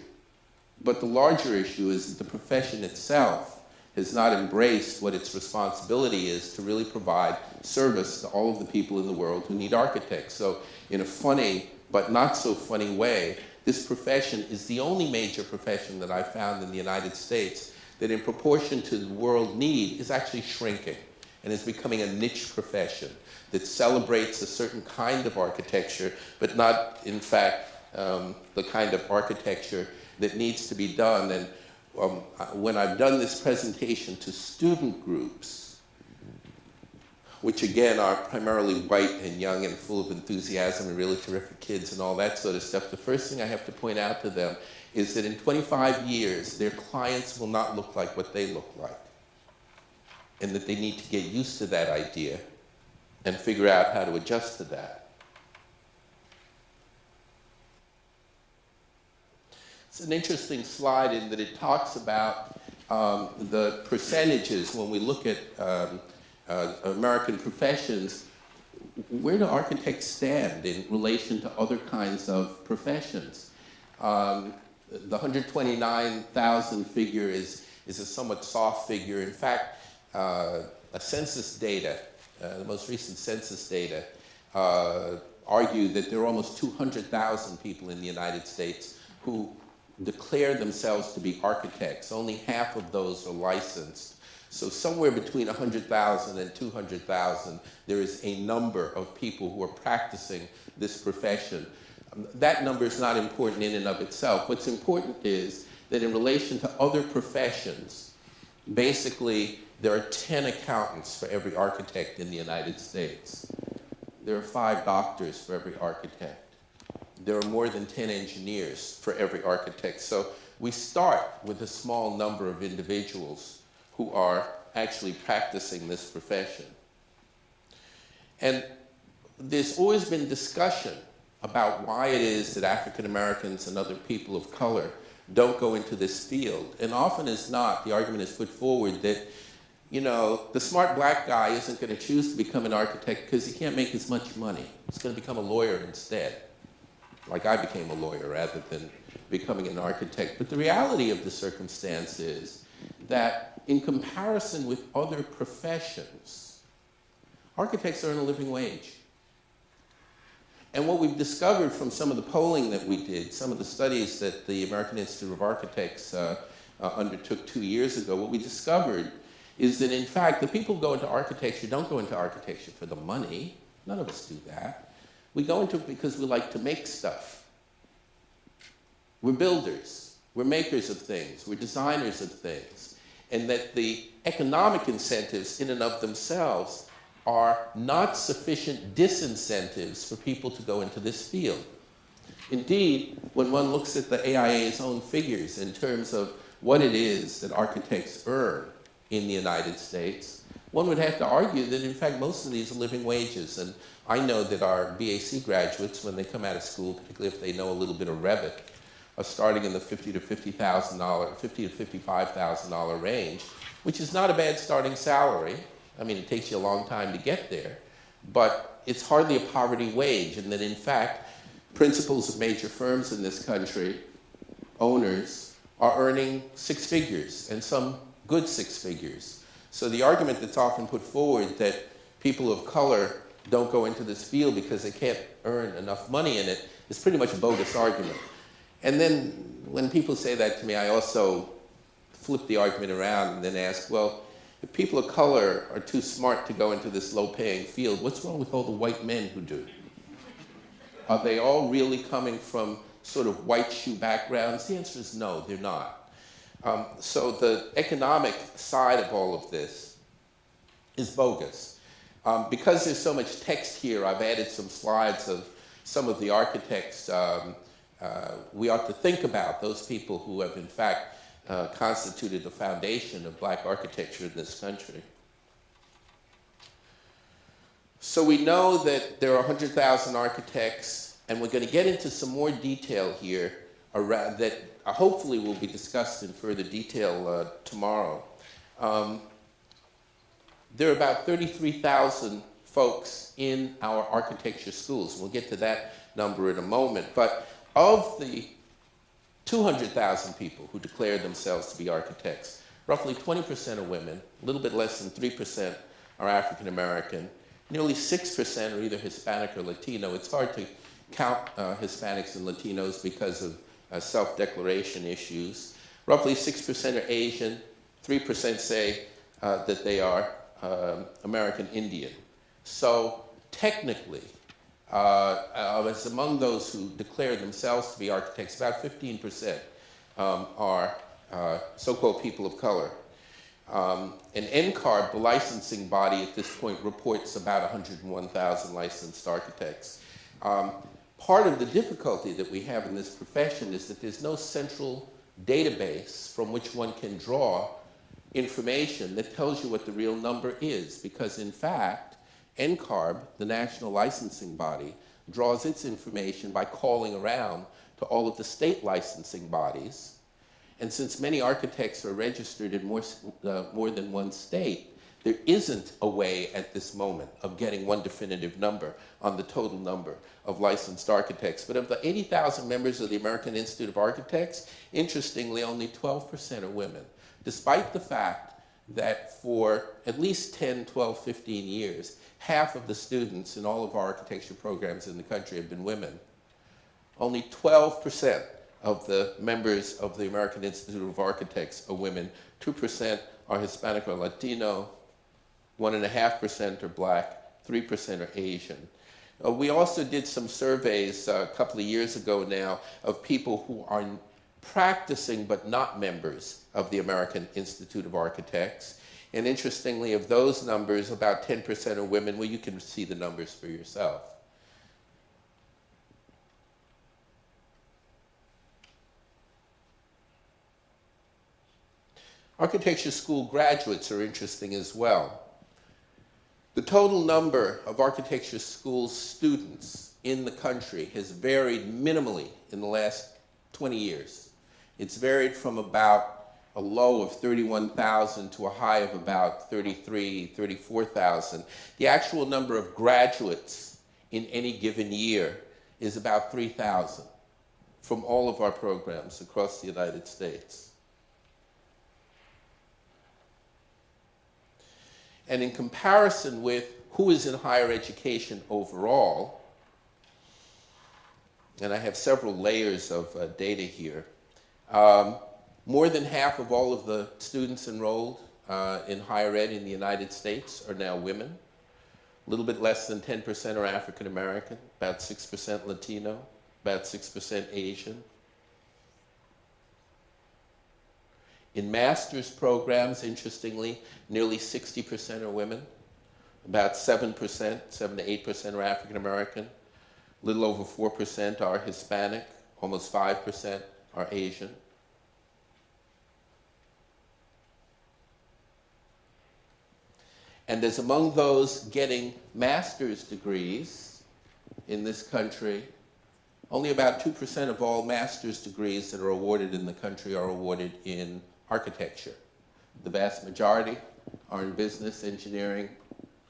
But the larger issue is that the profession itself has not embraced what its responsibility is to really provide service to all of the people in the world who need architects. So in a funny but not so funny way, this profession is the only major profession that I found in the United States that in proportion to the world need is actually shrinking and is becoming a niche profession that celebrates a certain kind of architecture, but not, in fact, the kind of architecture that needs to be done. And when I've done this presentation to student groups, which again are primarily white and young and full of enthusiasm and really terrific kids and all that sort of stuff, the first thing I have to point out to them is that in 25 years, their clients will not look like what they look like, and that they need to get used to that idea and figure out how to adjust to that. It's an interesting slide in that it talks about the percentages when we look at American professions. Where do architects stand in relation to other kinds of professions? The 129,000 figure is a somewhat soft figure. In fact, a census data, the most recent census data, argue that there are almost 200,000 people in the United States who declare themselves to be architects. Only half of those are licensed. So somewhere between 100,000 and 200,000, there is a number of people who are practicing this profession. That number is not important in and of itself. What's important is that in relation to other professions, basically there are 10 accountants for every architect in the United States. There are 5 doctors for every architect. There are more than 10 engineers for every architect. So we start with a small number of individuals who are actually practicing this profession. And there's always been discussion about why it is that African Americans and other people of color don't go into this field. And often as not, the argument is put forward that, you know, the smart black guy isn't going to choose to become an architect because he can't make as much money. He's going to become a lawyer instead, like I became a lawyer rather than becoming an architect. But the reality of the circumstance is that in comparison with other professions, architects earn a living wage. And what we've discovered from some of the polling that we did, some of the studies that the American Institute of Architects undertook 2 years ago, what we discovered is that in fact the people who go into architecture don't go into architecture for the money. None of us do that. We go into it because we like to make stuff. We're builders. We're makers of things. We're designers of things. And that the economic incentives in and of themselves are not sufficient disincentives for people to go into this field. Indeed, when one looks at the AIA's own figures in terms of what it is that architects earn in the United States, one would have to argue that in fact most of these are living wages. And I know that our BAC graduates, when they come out of school, particularly if they know a little bit of Revit, are starting in the $50,000 to $55,000 range, which is not a bad starting salary. I mean, it takes you a long time to get there, but it's hardly a poverty wage. And that in fact, principals of major firms in this country, owners, are earning 6 figures, and some good 6 figures. So the argument that's often put forward that people of color don't go into this field because they can't earn enough money in it is pretty much a bogus argument. And then when people say that to me, I also flip the argument around and then ask, well, if people of color are too smart to go into this low-paying field, what's wrong with all the white men who do? Are they all really coming from sort of white shoe backgrounds? The answer is no, they're not. So the economic side of all of this is bogus. Because there's so much text here, I've added some slides of some of the architects we ought to think about, those people who have in fact constituted the foundation of black architecture in this country. So we know that there are 100,000 architects, and we're going to get into some more detail here that hopefully will be discussed in further detail tomorrow. There are about 33,000 folks in our architecture schools. We'll get to that number in a moment. But of the 200,000 people who declare themselves to be architects, roughly 20% are women, a little bit less than 3% are African American, nearly 6% are either Hispanic or Latino. It's hard to count Hispanics and Latinos because of self-declaration issues. Roughly 6% are Asian, 3% say that they are American Indian. So technically, as among those who declare themselves to be architects, about 15% are so-called people of color. And NCARB, the licensing body at this point, reports about 101,000 licensed architects. Part of the difficulty that we have in this profession is that there's no central database from which one can draw information that tells you what the real number is, because in fact, NCARB, the national licensing body, draws its information by calling around to all of the state licensing bodies. And since many architects are registered in more than one state, there isn't a way at this moment of getting one definitive number on the total number of licensed architects. But of the 80,000 members of the American Institute of Architects, interestingly, only 12% are women, despite the fact that for at least 10, 12, 15 years, half of the students in all of our architecture programs in the country have been women. Only 12% of the members of the American Institute of Architects are women, 2% are Hispanic or Latino, 1.5% are black, 3% are Asian. We also did some surveys a couple of years ago now of people who are practicing but not members of the American Institute of Architects. And interestingly, of those numbers, about 10% are women. Well, you can see the numbers for yourself. Architecture school graduates are interesting as well. The total number of architecture school students in the country has varied minimally in the last 20 years. It's varied from about a low of 31,000 to a high of about 33,000, 34,000. The actual number of graduates in any given year is about 3,000 from all of our programs across the United States. And in comparison with who is in higher education overall, and I have several layers of data here, more than half of all of the students enrolled in higher ed in the United States are now women. A little bit less than 10% are African American, about 6% Latino, about 6% Asian. In master's programs, interestingly, nearly 60% are women, about 7%, 7 to 8% are African American, a little over 4% are Hispanic, almost 5% are Asian. And as among those getting master's degrees in this country, only about 2% of all master's degrees that are awarded in the country are awarded in architecture. The vast majority are in business, engineering,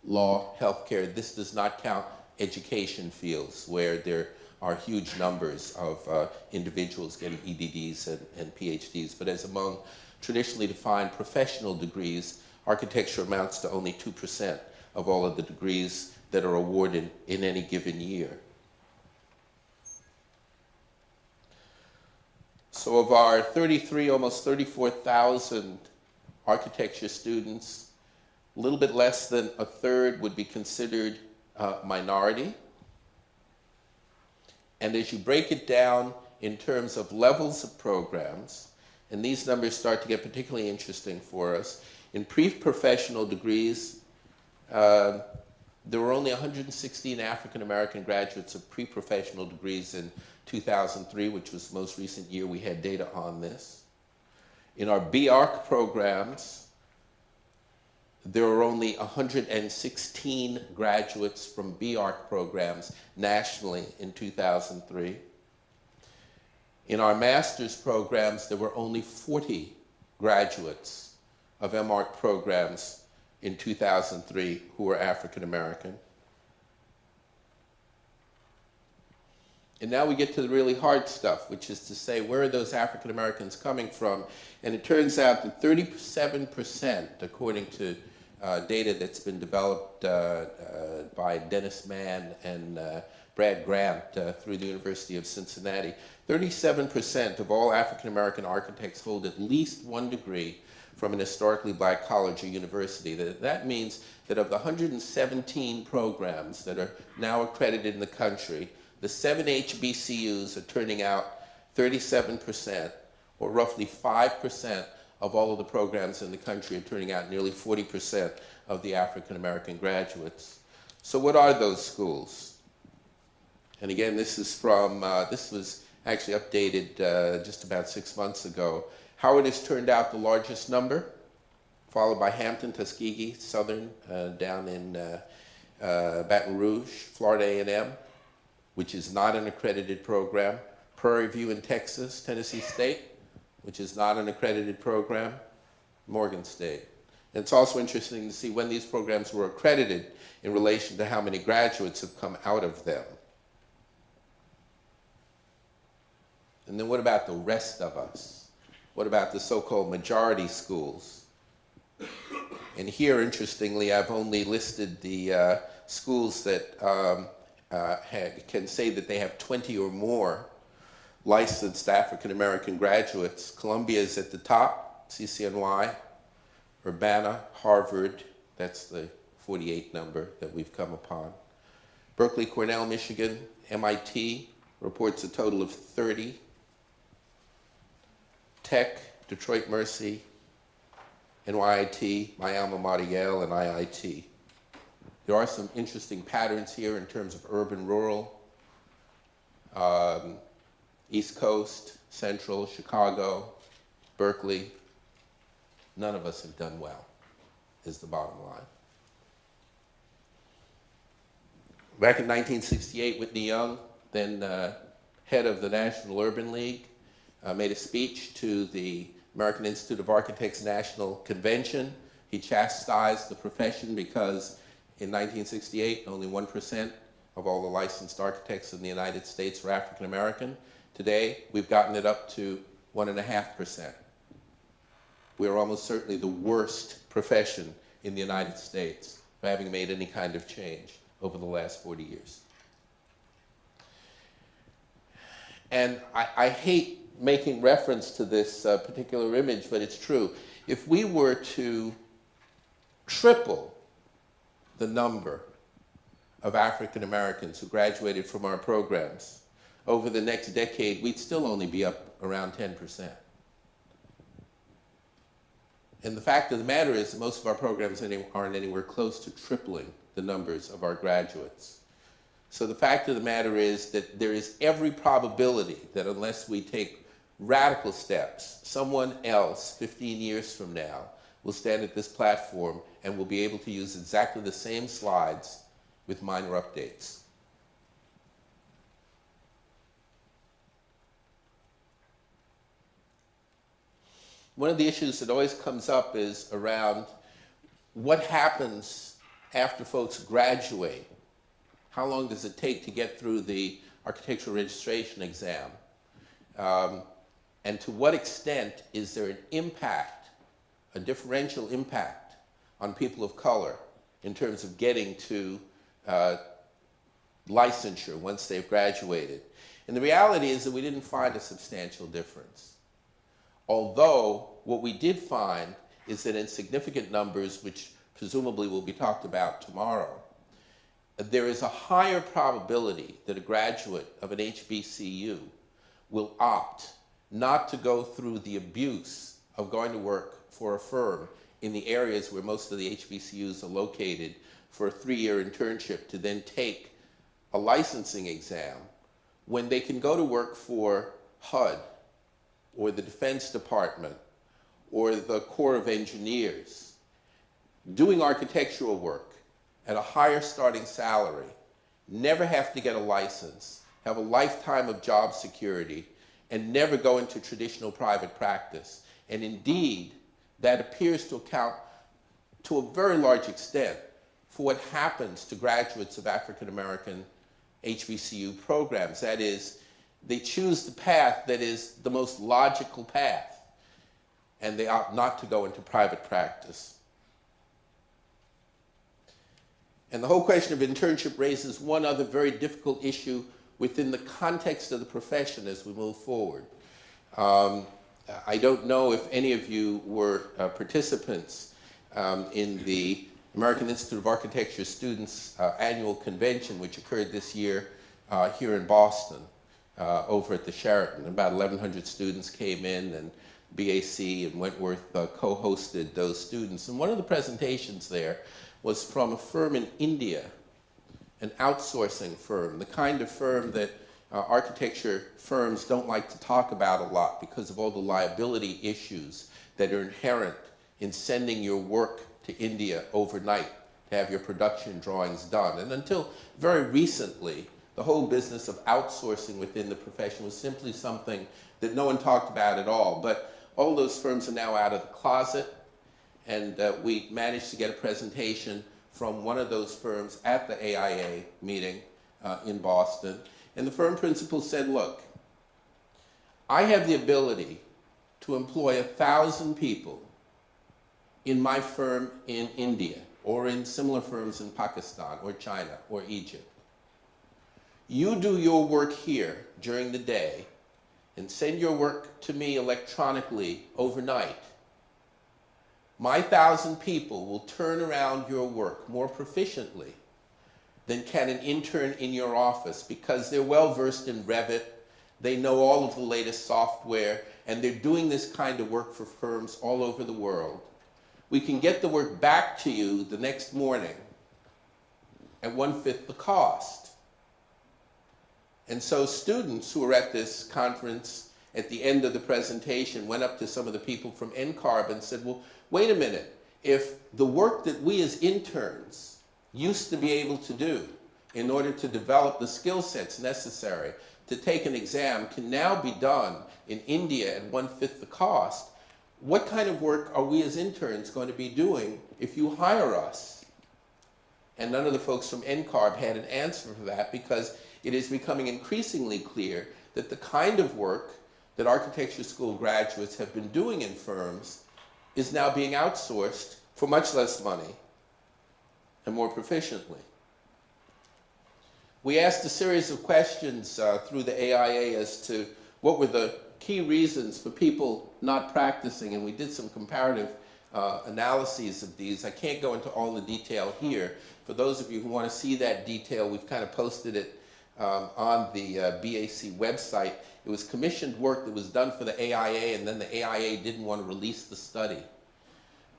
law, healthcare. This does not count education fields where there are huge numbers of individuals getting EDDs and PhDs. But as among traditionally defined professional degrees, architecture amounts to only 2% of all of the degrees that are awarded in any given year. So of our 33, almost 34,000 architecture students, a little bit less than a third would be considered minority. And as you break it down in terms of levels of programs, and these numbers start to get particularly interesting for us, in pre-professional degrees, there were only 116 African American graduates of pre-professional degrees in 2003, which was the most recent year we had data on this. In our BArch programs, there were only 116 graduates from BArch programs nationally in 2003. In our master's programs, there were only 40 graduates of MArch programs in 2003 who were African American. And now we get to the really hard stuff, which is to say, where are those African Americans coming from? And it turns out that 37%, according to data that's been developed by Dennis Mann and Brad Grant through the University of Cincinnati, 37% of all African American architects hold at least one degree from an historically black college or university. That means that of the 117 programs that are now accredited in the country, the 7 HBCUs are turning out 37%, or roughly 5% of all of the programs in the country are turning out nearly 40% of the African American graduates. So what are those schools? And again, this is from, this was actually updated just about 6 months ago. Howard has turned out the largest number, followed by Hampton, Tuskegee, Southern, down in Baton Rouge, Florida A&M, which is not an accredited program, Prairie View in Texas, Tennessee State, which is not an accredited program, Morgan State. And it's also interesting to see when these programs were accredited in relation to how many graduates have come out of them. And then what about the rest of us? What about the so-called majority schools? And here, interestingly, I've only listed the schools that can say that they have 20 or more licensed African American graduates. Columbia is at the top, CCNY, Urbana, Harvard, that's the 48 number that we've come upon. Berkeley, Cornell, Michigan, MIT reports a total of 30. Tech, Detroit Mercy, NYIT, my alma mater Yale, and IIT. There are some interesting patterns here in terms of urban-rural, East Coast, Central, Chicago, Berkeley. None of us have done well, is the bottom line. Back in 1968, Whitney Young, then head of the National Urban League, made a speech to the American Institute of Architects National Convention. He chastised the profession because in 1968, only 1% of all the licensed architects in the United States were African American. Today, we've gotten it up to 1.5%. We are almost certainly the worst profession in the United States for having made any kind of change over the last 40 years. And I hate making reference to this particular image, but it's true. If we were to triple the number of African Americans who graduated from our programs over the next decade, we'd still only be up around 10%. And the fact of the matter is that most of our programs aren't anywhere close to tripling the numbers of our graduates. So the fact of the matter is that there is every probability that unless we take radical steps, someone else 15 years from now will stand at this platform and will be able to use exactly the same slides with minor updates. One of the issues that always comes up is around what happens after folks graduate. How long does it take to get through the architectural registration exam? And to what extent is there an impact, a differential impact on people of color in terms of getting to licensure once they've graduated? And the reality is that we didn't find a substantial difference. Although what we did find is that in significant numbers, which presumably will be talked about tomorrow, there is a higher probability that a graduate of an HBCU will opt not to go through the abuse of going to work for a firm in the areas where most of the HBCUs are located for a 3-year internship to then take a licensing exam when they can go to work for HUD or the Defense Department or the Corps of Engineers, doing architectural work at a higher starting salary, never have to get a license, have a lifetime of job security, and never go into traditional private practice. And indeed, that appears to account to a very large extent for what happens to graduates of African American HBCU programs. That is, they choose the path that is the most logical path, and they opt not to go into private practice. And the whole question of internship raises one other very difficult issue within the context of the profession as we move forward. I don't know if any of you were participants in the American Institute of Architecture Students annual convention, which occurred this year here in Boston, over at the Sheraton. About 1,100 students came in, and BAC and Wentworth co-hosted those students. And one of the presentations there was from a firm in India, an outsourcing firm, the kind of firm that architecture firms don't like to talk about a lot because of all the liability issues that are inherent in sending your work to India overnight to have your production drawings done. And until very recently, the whole business of outsourcing within the profession was simply something that no one talked about at all. But all those firms are now out of the closet, and we managed to get a presentation from one of those firms at the AIA meeting in Boston. And the firm principal said, look, I have the ability to employ 1,000 people in my firm in India, or in similar firms in Pakistan, or China, or Egypt. You do your work here during the day, and send your work to me electronically overnight. My 1,000 people will turn around your work more proficiently than can an intern in your office, because they're well versed in Revit, they know all of the latest software, and they're doing this kind of work for firms all over the world. We can get the work back to you the next morning at 1/5 the cost. And so students who were at this conference at the end of the presentation went up to some of the people from NCARB and said, well, wait a minute, if the work that we as interns used to be able to do in order to develop the skill sets necessary to take an exam can now be done in India at 1/5 the cost, what kind of work are we as interns going to be doing if you hire us? And none of the folks from NCARB had an answer for that, because it is becoming increasingly clear that the kind of work that architecture school graduates have been doing in firms is now being outsourced for much less money and more proficiently. We asked a series of questions through the AIA as to what were the key reasons for people not practicing, and we did some comparative analyses of these. I can't go into all the detail here. For those of you who want to see that detail, we've kind of posted it on the BAC website. It was commissioned work that was done for the AIA, and then the AIA didn't want to release the study.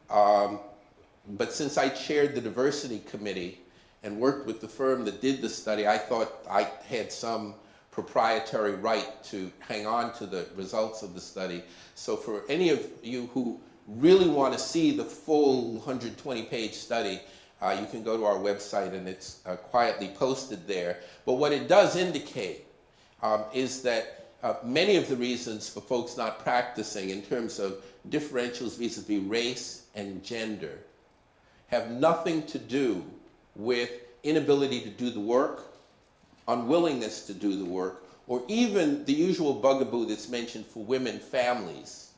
But since I chaired the diversity committee and worked with the firm that did the study, I thought I had some proprietary right to hang on to the results of the study. So for any of you who really want to see the full 120-page study, you can go to our website, and it's quietly posted there. But what it does indicate is that many of the reasons for folks not practicing in terms of differentials vis-a-vis race and gender have nothing to do with inability to do the work, unwillingness to do the work, or even the usual bugaboo that's mentioned for women families,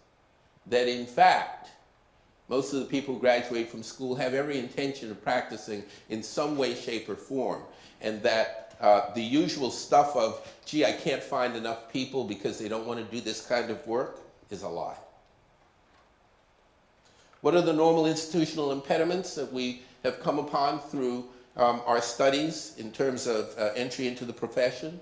that in fact, most of the people who graduate from school have every intention of practicing in some way, shape, or form, and that the usual stuff of, gee, I can't find enough people because they don't want to do this kind of work is a lie. What are the normal institutional impediments that we have come upon through our studies in terms of entry into the profession?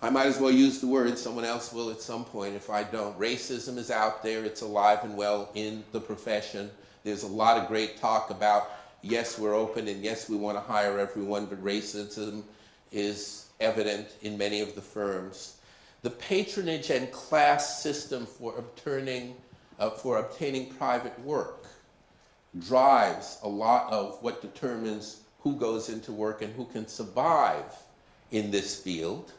I might as well use the word, someone else will at some point if I don't. Racism is out there, it's alive and well in the profession. There's a lot of great talk about, yes, we're open, and yes, we want to hire everyone, but racism is evident in many of the firms. The patronage and class system for obtaining private work drives a lot of what determines who goes into work and who can survive in this field.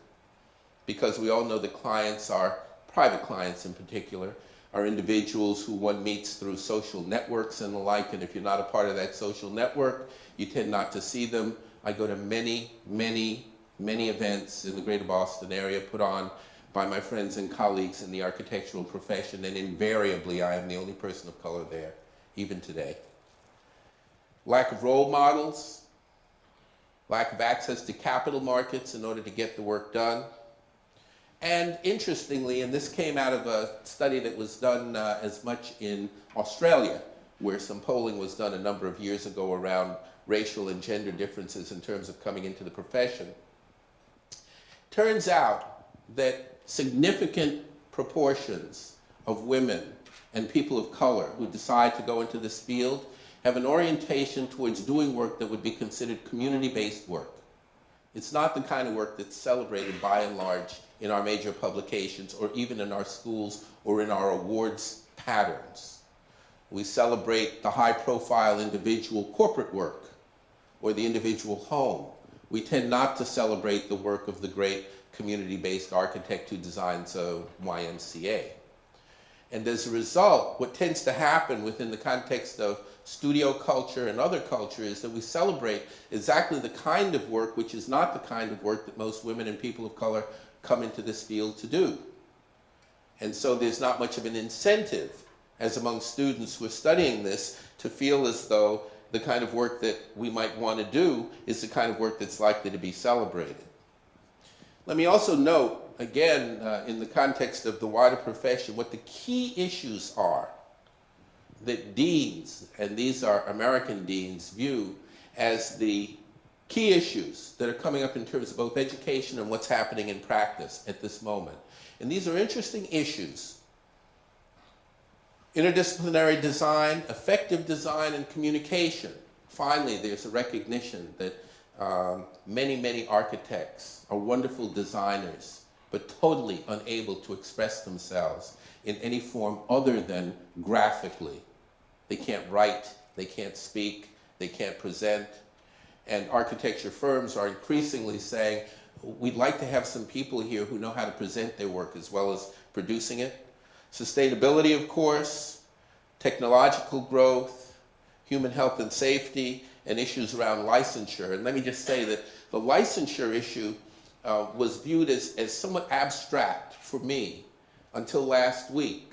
because we all know that clients are, private clients in particular, are individuals who one meets through social networks and the like, and if you're not a part of that social network, you tend not to see them. I go to many, many, many events in the greater Boston area put on by my friends and colleagues in the architectural profession, and invariably I am the only person of color there, even today. Lack of role models, lack of access to capital markets in order to get the work done. And interestingly, and this came out of a study that was done as much in Australia, where some polling was done a number of years ago around racial and gender differences in terms of coming into the profession. Turns out that significant proportions of women and people of color who decide to go into this field have an orientation towards doing work that would be considered community-based work. It's not the kind of work that's celebrated by and large in our major publications or even in our schools or in our awards patterns. We celebrate the high-profile individual corporate work or the individual home. We tend not to celebrate the work of the great community-based architect who designs a YMCA. And as a result, what tends to happen within the context of studio culture and other culture is that we celebrate exactly the kind of work which is not the kind of work that most women and people of color come into this field to do. And so there's not much of an incentive, as among students who are studying this, to feel as though the kind of work that we might want to do is the kind of work that's likely to be celebrated. Let me also note, again, in the context of the wider profession, what the key issues are that deans, and these are American deans, view as the key issues that are coming up in terms of both education and what's happening in practice at this moment. And these are interesting issues. Interdisciplinary design, effective design, and communication. Finally, there's a recognition that many, many architects are wonderful designers, but totally unable to express themselves in any form other than graphically. They can't write, they can't speak, they can't present. And architecture firms are increasingly saying, we'd like to have some people here who know how to present their work as well as producing it. Sustainability, of course, technological growth, human health and safety, and issues around licensure. And let me just say that the licensure issue was viewed as somewhat abstract for me until last week,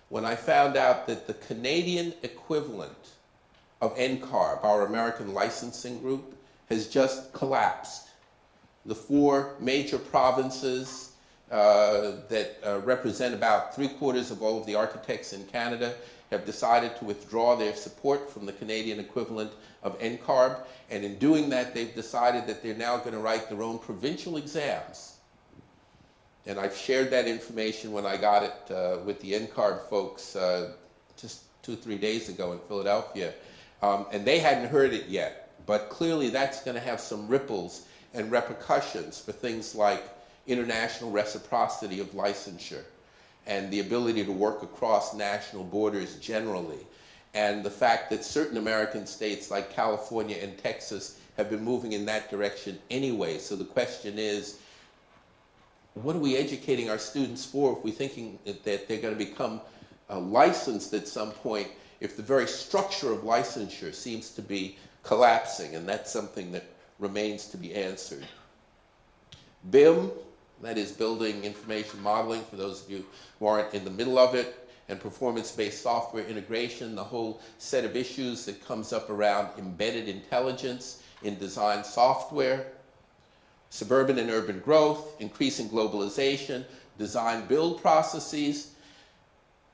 when I found out that the Canadian equivalent of NCARB, our American licensing group, has just collapsed. The 4 major provinces that represent about 3/4 of all of the architects in Canada have decided to withdraw their support from the Canadian equivalent of NCARB, and in doing that, they've decided that they're now going to write their own provincial exams. And I've shared that information when I got it with the NCARB folks just 2 or 3 days ago in Philadelphia, and they hadn't heard it yet, but clearly that's going to have some ripples and repercussions for things like international reciprocity of licensure and the ability to work across national borders generally, and the fact that certain American states like California and Texas have been moving in that direction anyway. So the question is, what are we educating our students for if we're thinking that they're going to become licensed at some point, if the very structure of licensure seems to be collapsing? And that's something that remains to be answered. BIM, that is Building Information Modeling, for those of you who aren't in the middle of it, and performance-based software integration, the whole set of issues that comes up around embedded intelligence in design software. Suburban and urban growth, increasing globalization, design-build processes,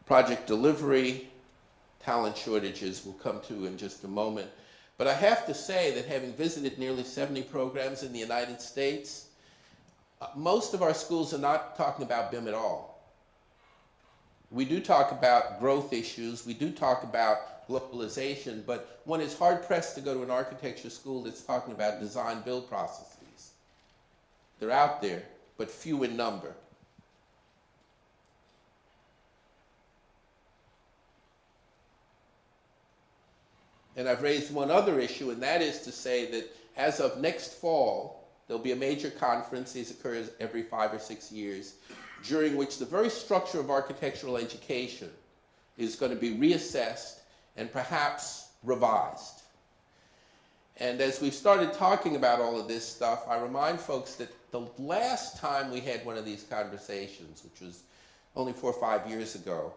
project delivery, talent shortages we'll come to in just a moment. But I have to say that having visited nearly 70 programs in the United States, most of our schools are not talking about BIM at all. We do talk about growth issues, we do talk about globalization, but one is hard-pressed to go to an architecture school that's talking about design-build processes. They're out there, but few in number. And I've raised one other issue, and that is to say that as of next fall, There'll be a major conference. These occur every 5 or 6 years, during which the very structure of architectural education is going to be reassessed and perhaps revised. And as we've started talking about all of this stuff, I remind folks that the last time we had one of these conversations, which was only 4 or 5 years ago,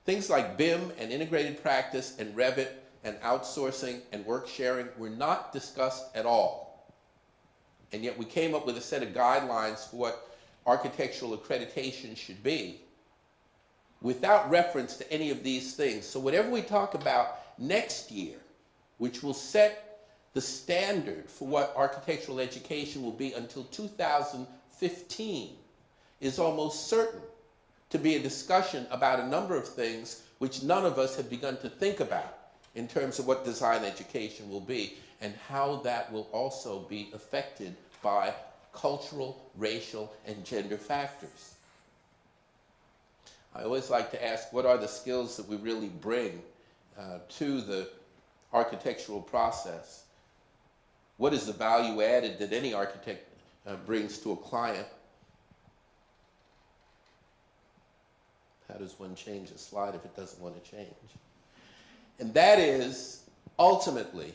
things like BIM and integrated practice and Revit and outsourcing and work sharing were not discussed at all. And yet we came up with a set of guidelines for what architectural accreditation should be without reference to any of these things. So whatever we talk about next year, which will set the standard for what architectural education will be until 2015, is almost certain to be a discussion about a number of things which none of us have begun to think about in terms of what design education will be and how that will also be affected by cultural, racial, and gender factors. I always like to ask, what are the skills that we really bring to the architectural process? What is the value added that any architect brings to a client? How does one change a slide if it doesn't want to change? And that is, ultimately,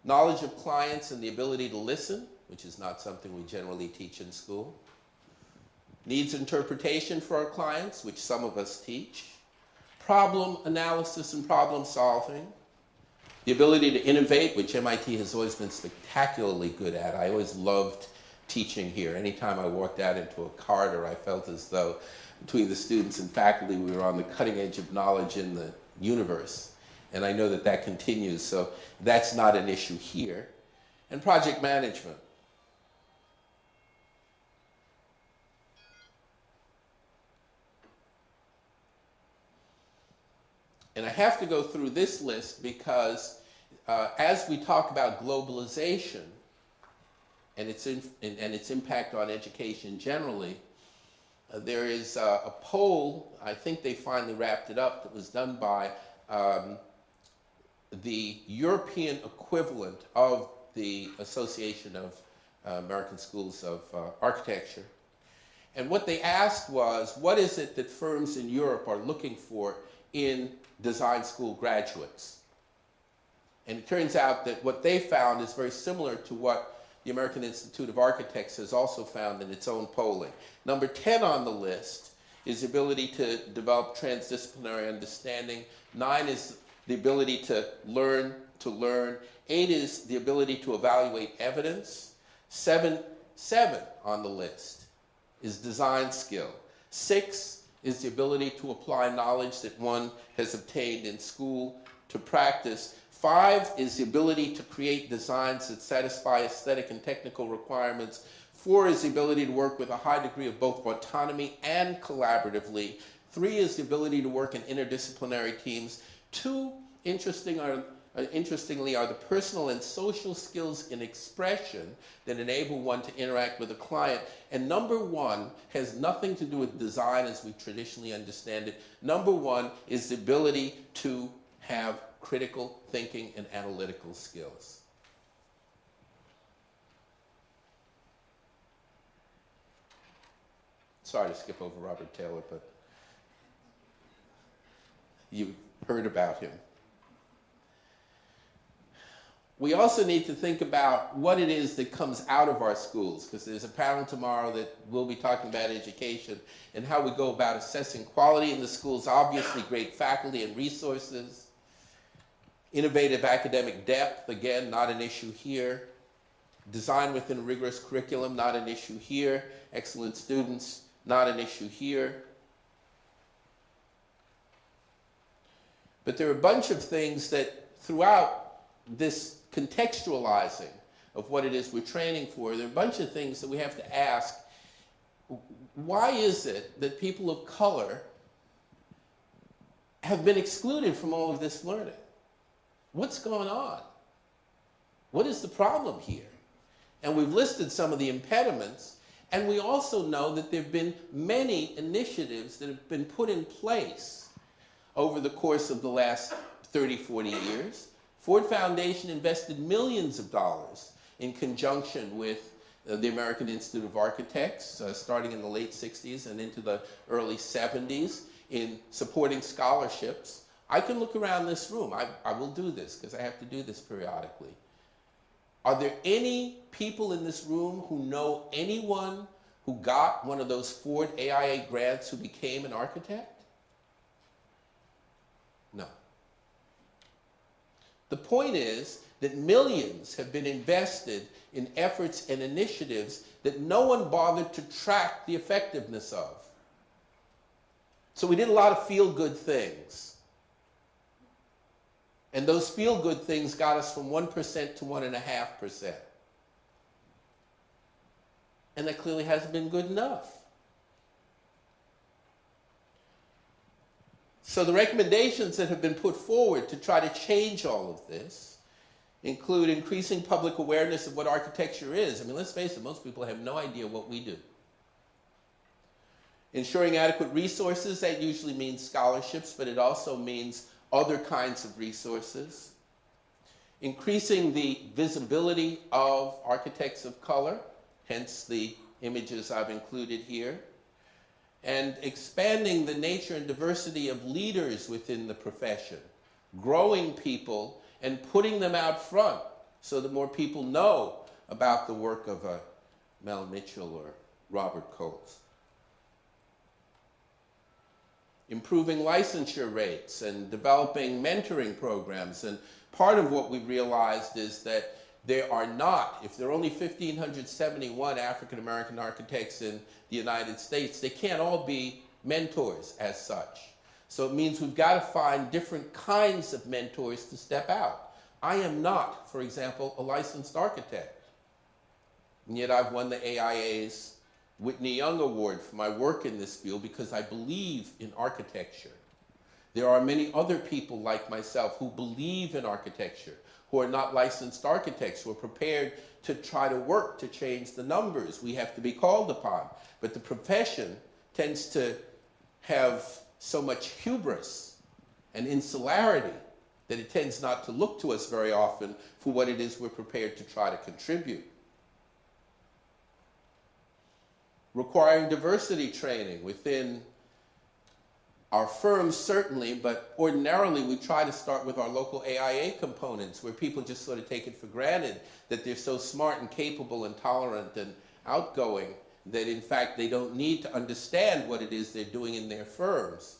knowledge of clients and the ability to listen, which is not something we generally teach in school. Needs interpretation for our clients, which some of us teach. Problem analysis and problem solving. The ability to innovate, which MIT has always been spectacularly good at. I always loved teaching here. Anytime I walked out into a corridor, I felt as though between the students and faculty, we were on the cutting edge of knowledge in the universe. And I know that that continues, so that's not an issue here. And project management. And I have to go through this list because as we talk about globalization and its impact on education generally, there is a poll, I think they finally wrapped it up, that was done by the European equivalent of the Association of American Schools of Architecture. And what they asked was, what is it that firms in Europe are looking for in design school graduates? And it turns out that what they found is very similar to what the American Institute of Architects has also found in its own polling. Number 10 on the list is the ability to develop transdisciplinary understanding. 9 is the ability to learn. 8 is the ability to evaluate evidence. 7 on the list is design skill. 6 is the ability to apply knowledge that one has obtained in school to practice. 5 is the ability to create designs that satisfy aesthetic and technical requirements. 4 is the ability to work with a high degree of both autonomy and collaboratively. 3 is the ability to work in interdisciplinary teams. 2, interestingly, are the personal and social skills in expression that enable one to interact with a client. And number 1 has nothing to do with design as we traditionally understand it. Number 1 is the ability to have critical thinking and analytical skills. Sorry to skip over Robert Taylor, but you've heard about him. We also need to think about what it is that comes out of our schools, because there's a panel tomorrow that will be talking about education and how we go about assessing quality in the schools. Obviously, great faculty and resources. Innovative academic depth, again, not an issue here. Design within a rigorous curriculum, not an issue here. Excellent students, not an issue here. But there are a bunch of things that throughout this contextualizing of what it is we're training for, there are a bunch of things that we have to ask. Why is it that people of color have been excluded from all of this learning? What's going on? What is the problem here? And we've listed some of the impediments, and we also know that there have been many initiatives that have been put in place over the course of the last 30, 40 years. Ford Foundation invested millions of dollars in conjunction with the American Institute of Architects, starting in the late 60s and into the early 70s in supporting scholarships. I can look around this room. I will do this because I have to do this periodically. Are there any people in this room who know anyone who got one of those Ford AIA grants who became an architect? No. The point is that millions have been invested in efforts and initiatives that no one bothered to track the effectiveness of. So we did a lot of feel-good things. And those feel-good things got us from 1% to 1.5%. And that clearly hasn't been good enough. So the recommendations that have been put forward to try to change all of this include increasing public awareness of what architecture is. I mean, let's face it, most people have no idea what we do. Ensuring adequate resources, that usually means scholarships, but it also means other kinds of resources. Increasing the visibility of architects of color, hence the images I've included here. And expanding the nature and diversity of leaders within the profession, growing people and putting them out front so that more people know about the work of a Mel Mitchell or Robert Coles. Improving licensure rates and developing mentoring programs. And part of what we realized is that there are not, if there are only 1,571 African-American architects in the United States, they can't all be mentors as such. So it means we've got to find different kinds of mentors to step out. I am not, for example, a licensed architect. And yet I've won the AIA's Whitney Young Award for my work in this field because I believe in architecture. There are many other people like myself who believe in architecture, who are not licensed architects, who are prepared to try to work to change the numbers we have to be called upon. But the profession tends to have so much hubris and insularity that it tends not to look to us very often for what it is we're prepared to try to contribute. Requiring diversity training within our firms, certainly, but ordinarily we try to start with our local AIA components where people just sort of take it for granted that they're so smart and capable and tolerant and outgoing that in fact they don't need to understand what it is they're doing in their firms.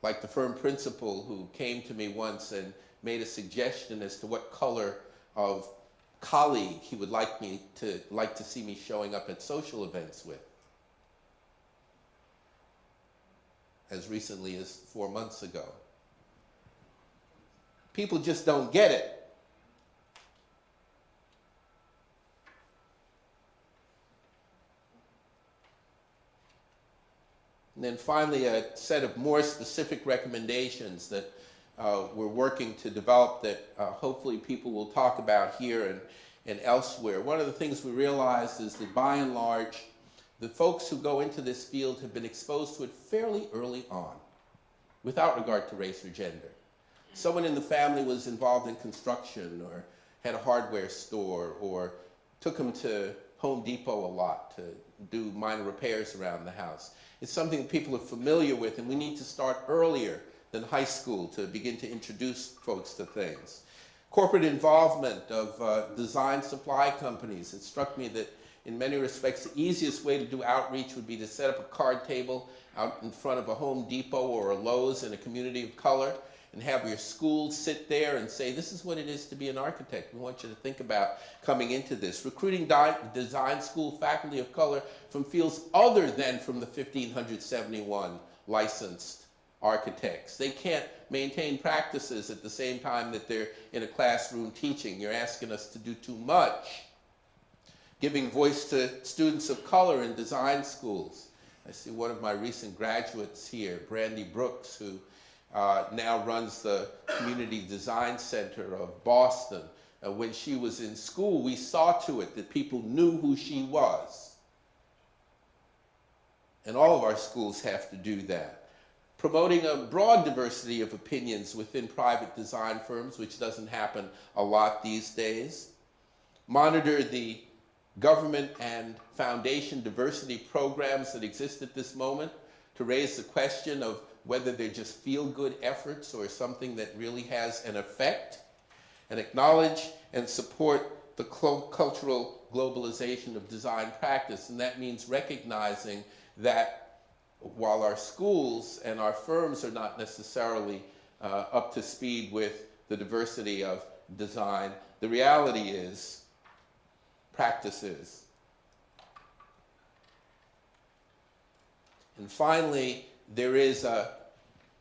Like the firm principal who came to me once and made a suggestion as to what color of colleague he would like to see me showing up at social events with. As recently as 4 months ago. People just don't get it. And then finally, a set of more specific recommendations that we're working to develop that hopefully people will talk about here and elsewhere. One of the things we realized is that by and large, the folks who go into this field have been exposed to it fairly early on, without regard to race or gender. Someone in the family was involved in construction or had a hardware store or took them to Home Depot a lot to do minor repairs around the house. It's something that people are familiar with, and we need to start earlier than high school to begin to introduce folks to things. Corporate involvement of design supply companies. It struck me that in many respects, the easiest way to do outreach would be to set up a card table out in front of a Home Depot or a Lowe's in a community of color and have your school sit there and say, this is what it is to be an architect. We want you to think about coming into this. Recruiting design school faculty of color from fields other than from the 1,571 licensed architects. They can't maintain practices at the same time that they're in a classroom teaching. You're asking us to do too much. Giving voice to students of color in design schools. I see one of my recent graduates here, Brandy Brooks, who now runs the Community Design Center of Boston. When she was in school, we saw to it that people knew who she was. And all of our schools have to do that. Promoting a broad diversity of opinions within private design firms, which doesn't happen a lot these days. monitor the government and foundation diversity programs that exist at this moment to raise the question of whether they're just feel-good efforts or something that really has an effect, and acknowledge and support the cultural globalization of design practice. And that means recognizing that while our schools and our firms are not necessarily up to speed with the diversity of design, the reality is practice is. And finally, there is a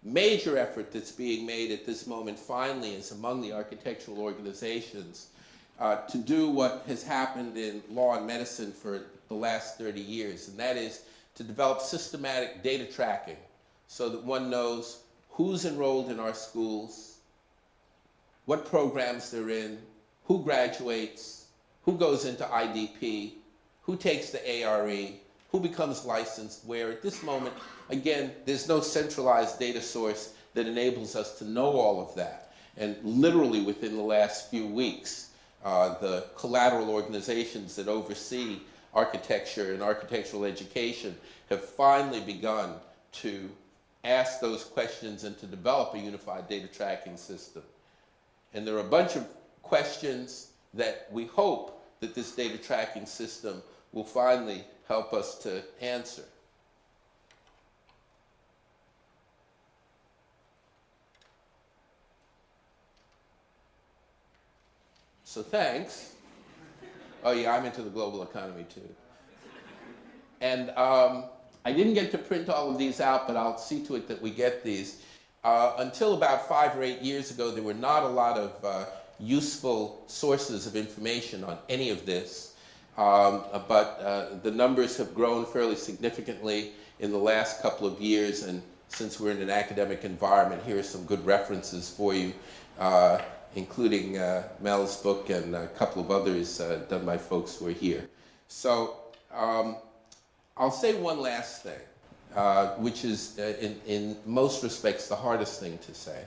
major effort that's being made at this moment, finally, is among the architectural organizations to do what has happened in law and medicine for the last 30 years, and that is to develop systematic data tracking so that one knows who's enrolled in our schools, what programs they're in, who graduates, who goes into IDP, who takes the ARE, who becomes licensed where. At this moment, again, there's no centralized data source that enables us to know all of that. And literally within the last few weeks, the collateral organizations that oversee architecture and architectural education have finally begun to ask those questions and to develop a unified data tracking system. And there are a bunch of questions that we hope that this data tracking system will finally help us to answer. So thanks. Oh yeah, I'm into the global economy too. And I didn't get to print all of these out, but I'll see to it that we get these. Until about 5 or 8 years ago, there were not a lot of useful sources of information on any of this. But the numbers have grown fairly significantly in the last couple of years, and since we're in an academic environment, here are some good references for you, including Mel's book and a couple of others done by folks who are here. So I'll say one last thing, which is in most respects the hardest thing to say,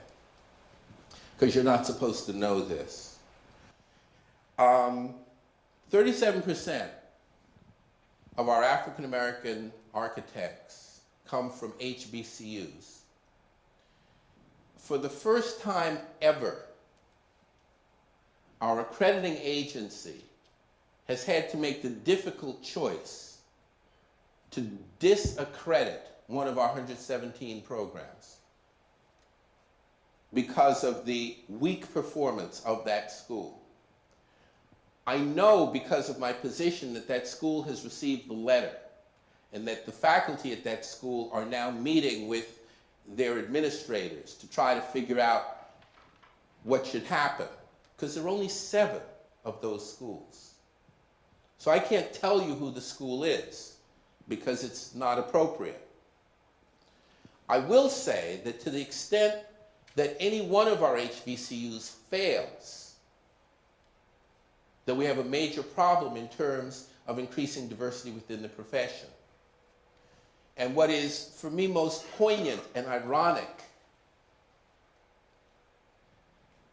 because you're not supposed to know this. 37% of our African American architects come from HBCUs. For the first time ever, our accrediting agency has had to make the difficult choice to disaccredit one of our 117 programs because of the weak performance of that school. I know because of my position that that school has received the letter and that the faculty at that school are now meeting with their administrators to try to figure out what should happen, because there are only 7 of those schools. So I can't tell you who the school is because it's not appropriate. I will say that to the extent that any one of our HBCUs fails, that we have a major problem in terms of increasing diversity within the profession. And what is, for me, most poignant and ironic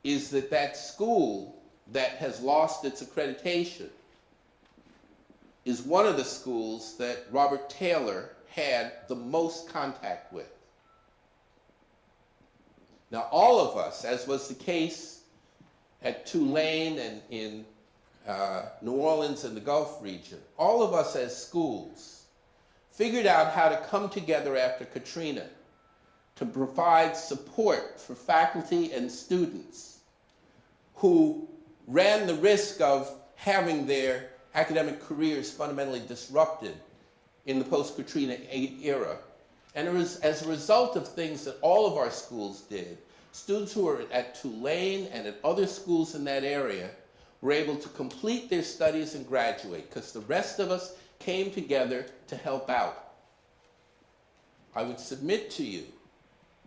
is that that school that has lost its accreditation is one of the schools that Robert Taylor had the most contact with. Now, all of us, as was the case at Tulane and in New Orleans and the Gulf region, all of us as schools figured out how to come together after Katrina to provide support for faculty and students who ran the risk of having their academic careers fundamentally disrupted in the post-Katrina era. And it was as a result of things that all of our schools did. Students who were at Tulane and at other schools in that area were able to complete their studies and graduate because the rest of us came together to help out. I would submit to you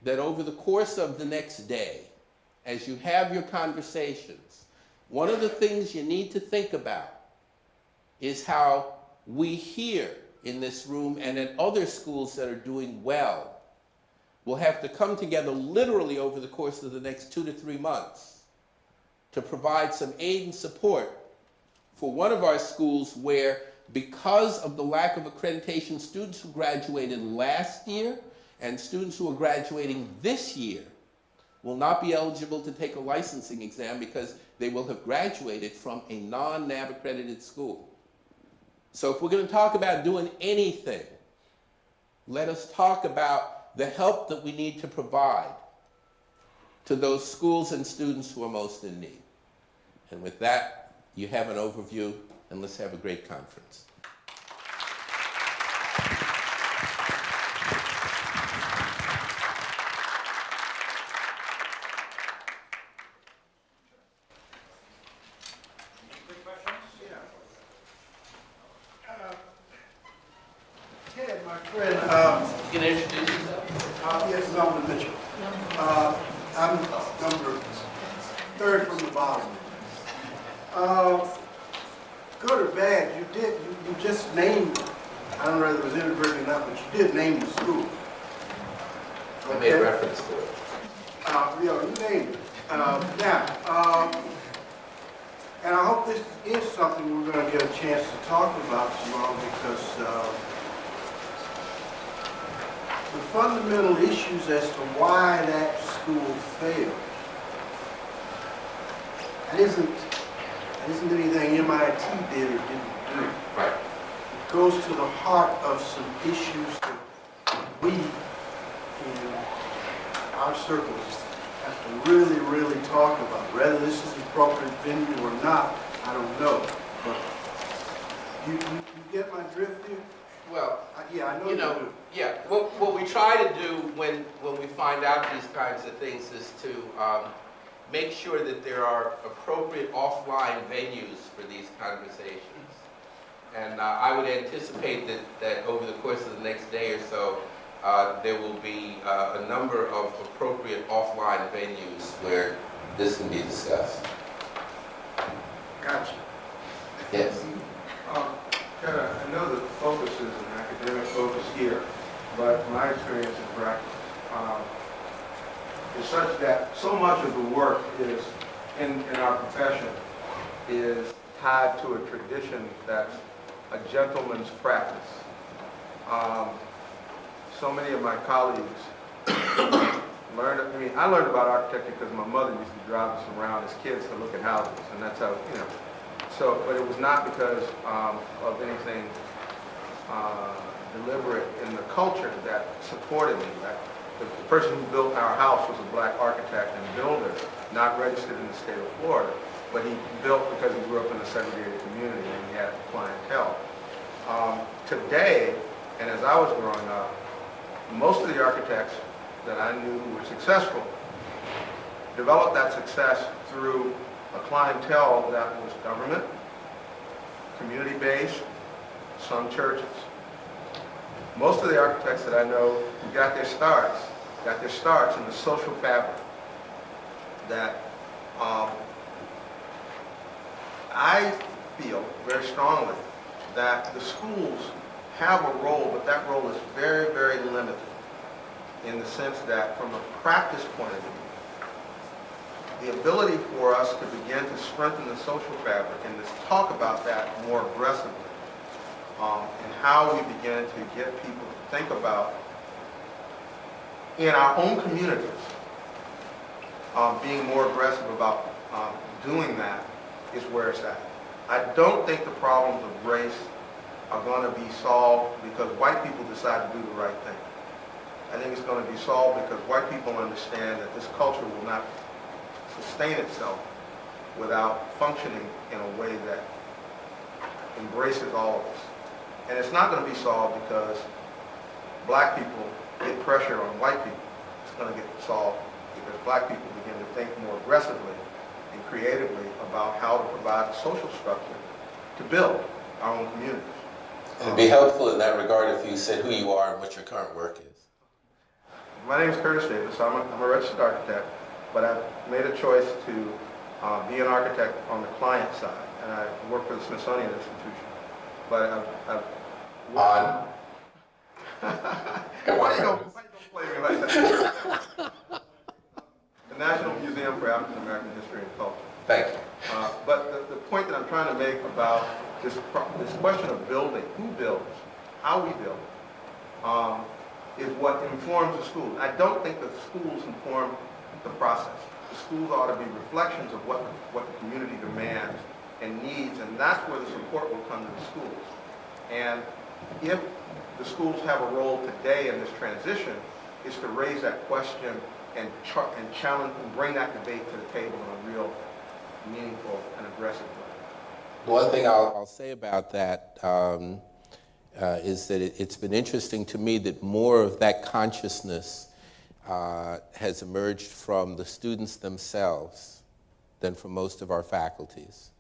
that over the course of the next day, as you have your conversations, one of the things you need to think about is how we here in this room and at other schools that are doing well will have to come together literally over the course of the next 2 to 3 months to provide some aid and support for one of our schools where, because of the lack of accreditation, students who graduated last year and students who are graduating this year will not be eligible to take a licensing exam because they will have graduated from a non-NAAB accredited school. So if we're going to talk about doing anything, let us talk about the help that we need to provide to those schools and students who are most in need. And with that, you have an overview, and let's have a great conference. Ted, my friend, You can introduce yourself. yes, Melvin Mitchell. I'm number third from the bottom. Good or bad, you just named, I don't know whether it was inadvertent or not, but you did name the school. I made reference to it. You named it. And I hope this is something we're going to get a chance to talk about tomorrow, because the fundamental issues as to why that school failed, that isn't anything MIT did or didn't do. Right. It goes to the heart of some issues that we in our circles have to really, really talk about. Whether this is the appropriate venue or not, I don't know. But you get my drift here? Well, Yeah, I know you know, do. yeah. What we try to do when we find out these kinds of things is to make sure that there are appropriate offline venues for these conversations. And I would anticipate that over the course of the next day or so, there will be a number of appropriate offline venues where this can be discussed. Gotcha. Yes. I know the focus is an academic focus here, but my experience in practice is such that so much of the work is in our profession is tied to a tradition that's a gentleman's practice. So many of my colleagues I learned about architecture because my mother used to drive us around as kids to look at houses, and that's how, So, but it was not because of anything deliberate in the culture that supported me. The person who built our house was a black architect and builder, not registered in the state of Florida, but he built because he grew up in a segregated community and he had clientele. Today, and as I was growing up, most of the architects that I knew who were successful developed that success through a clientele that was government, community-based, some churches. Most of the architects that I know who got their starts in the social fabric that I feel very strongly that the schools have a role, but that role is very, very limited in the sense that from a practice point of view, the ability for us to begin to strengthen the social fabric and to talk about that more aggressively, and how we begin to get people to think about, in our own communities, being more aggressive about doing that is where it's at. I don't think the problems of race are going to be solved because white people decide to do the right thing. I think it's going to be solved because white people understand that this culture will not sustain itself without functioning in a way that embraces all of us. And it's not going to be solved because black people get pressure on white people. It's going to get solved because black people begin to think more aggressively and creatively about how to provide a social structure to build our own communities. It'd be helpful in that regard if you said who you are and what your current work is. My name is Curtis Davis. I'm a registered architect, but I've made a choice to be an architect on the client side, and I work for the Smithsonian Institution. But I've On? why you don't play me like that? The National Museum for African American History and Culture. Thank you. But the point that I'm trying to make about this question of building, who builds, how we build, is what informs the schools. I don't think the schools inform the process. The schools ought to be reflections of what the community demands and needs, and that's where the support will come to the schools. And if the schools have a role today in this transition, is to raise that question and challenge and bring that debate to the table in a real meaningful and aggressive way. The one thing I'll say about that is that it's been interesting to me that more of that consciousness has emerged from the students themselves than from most of our faculties.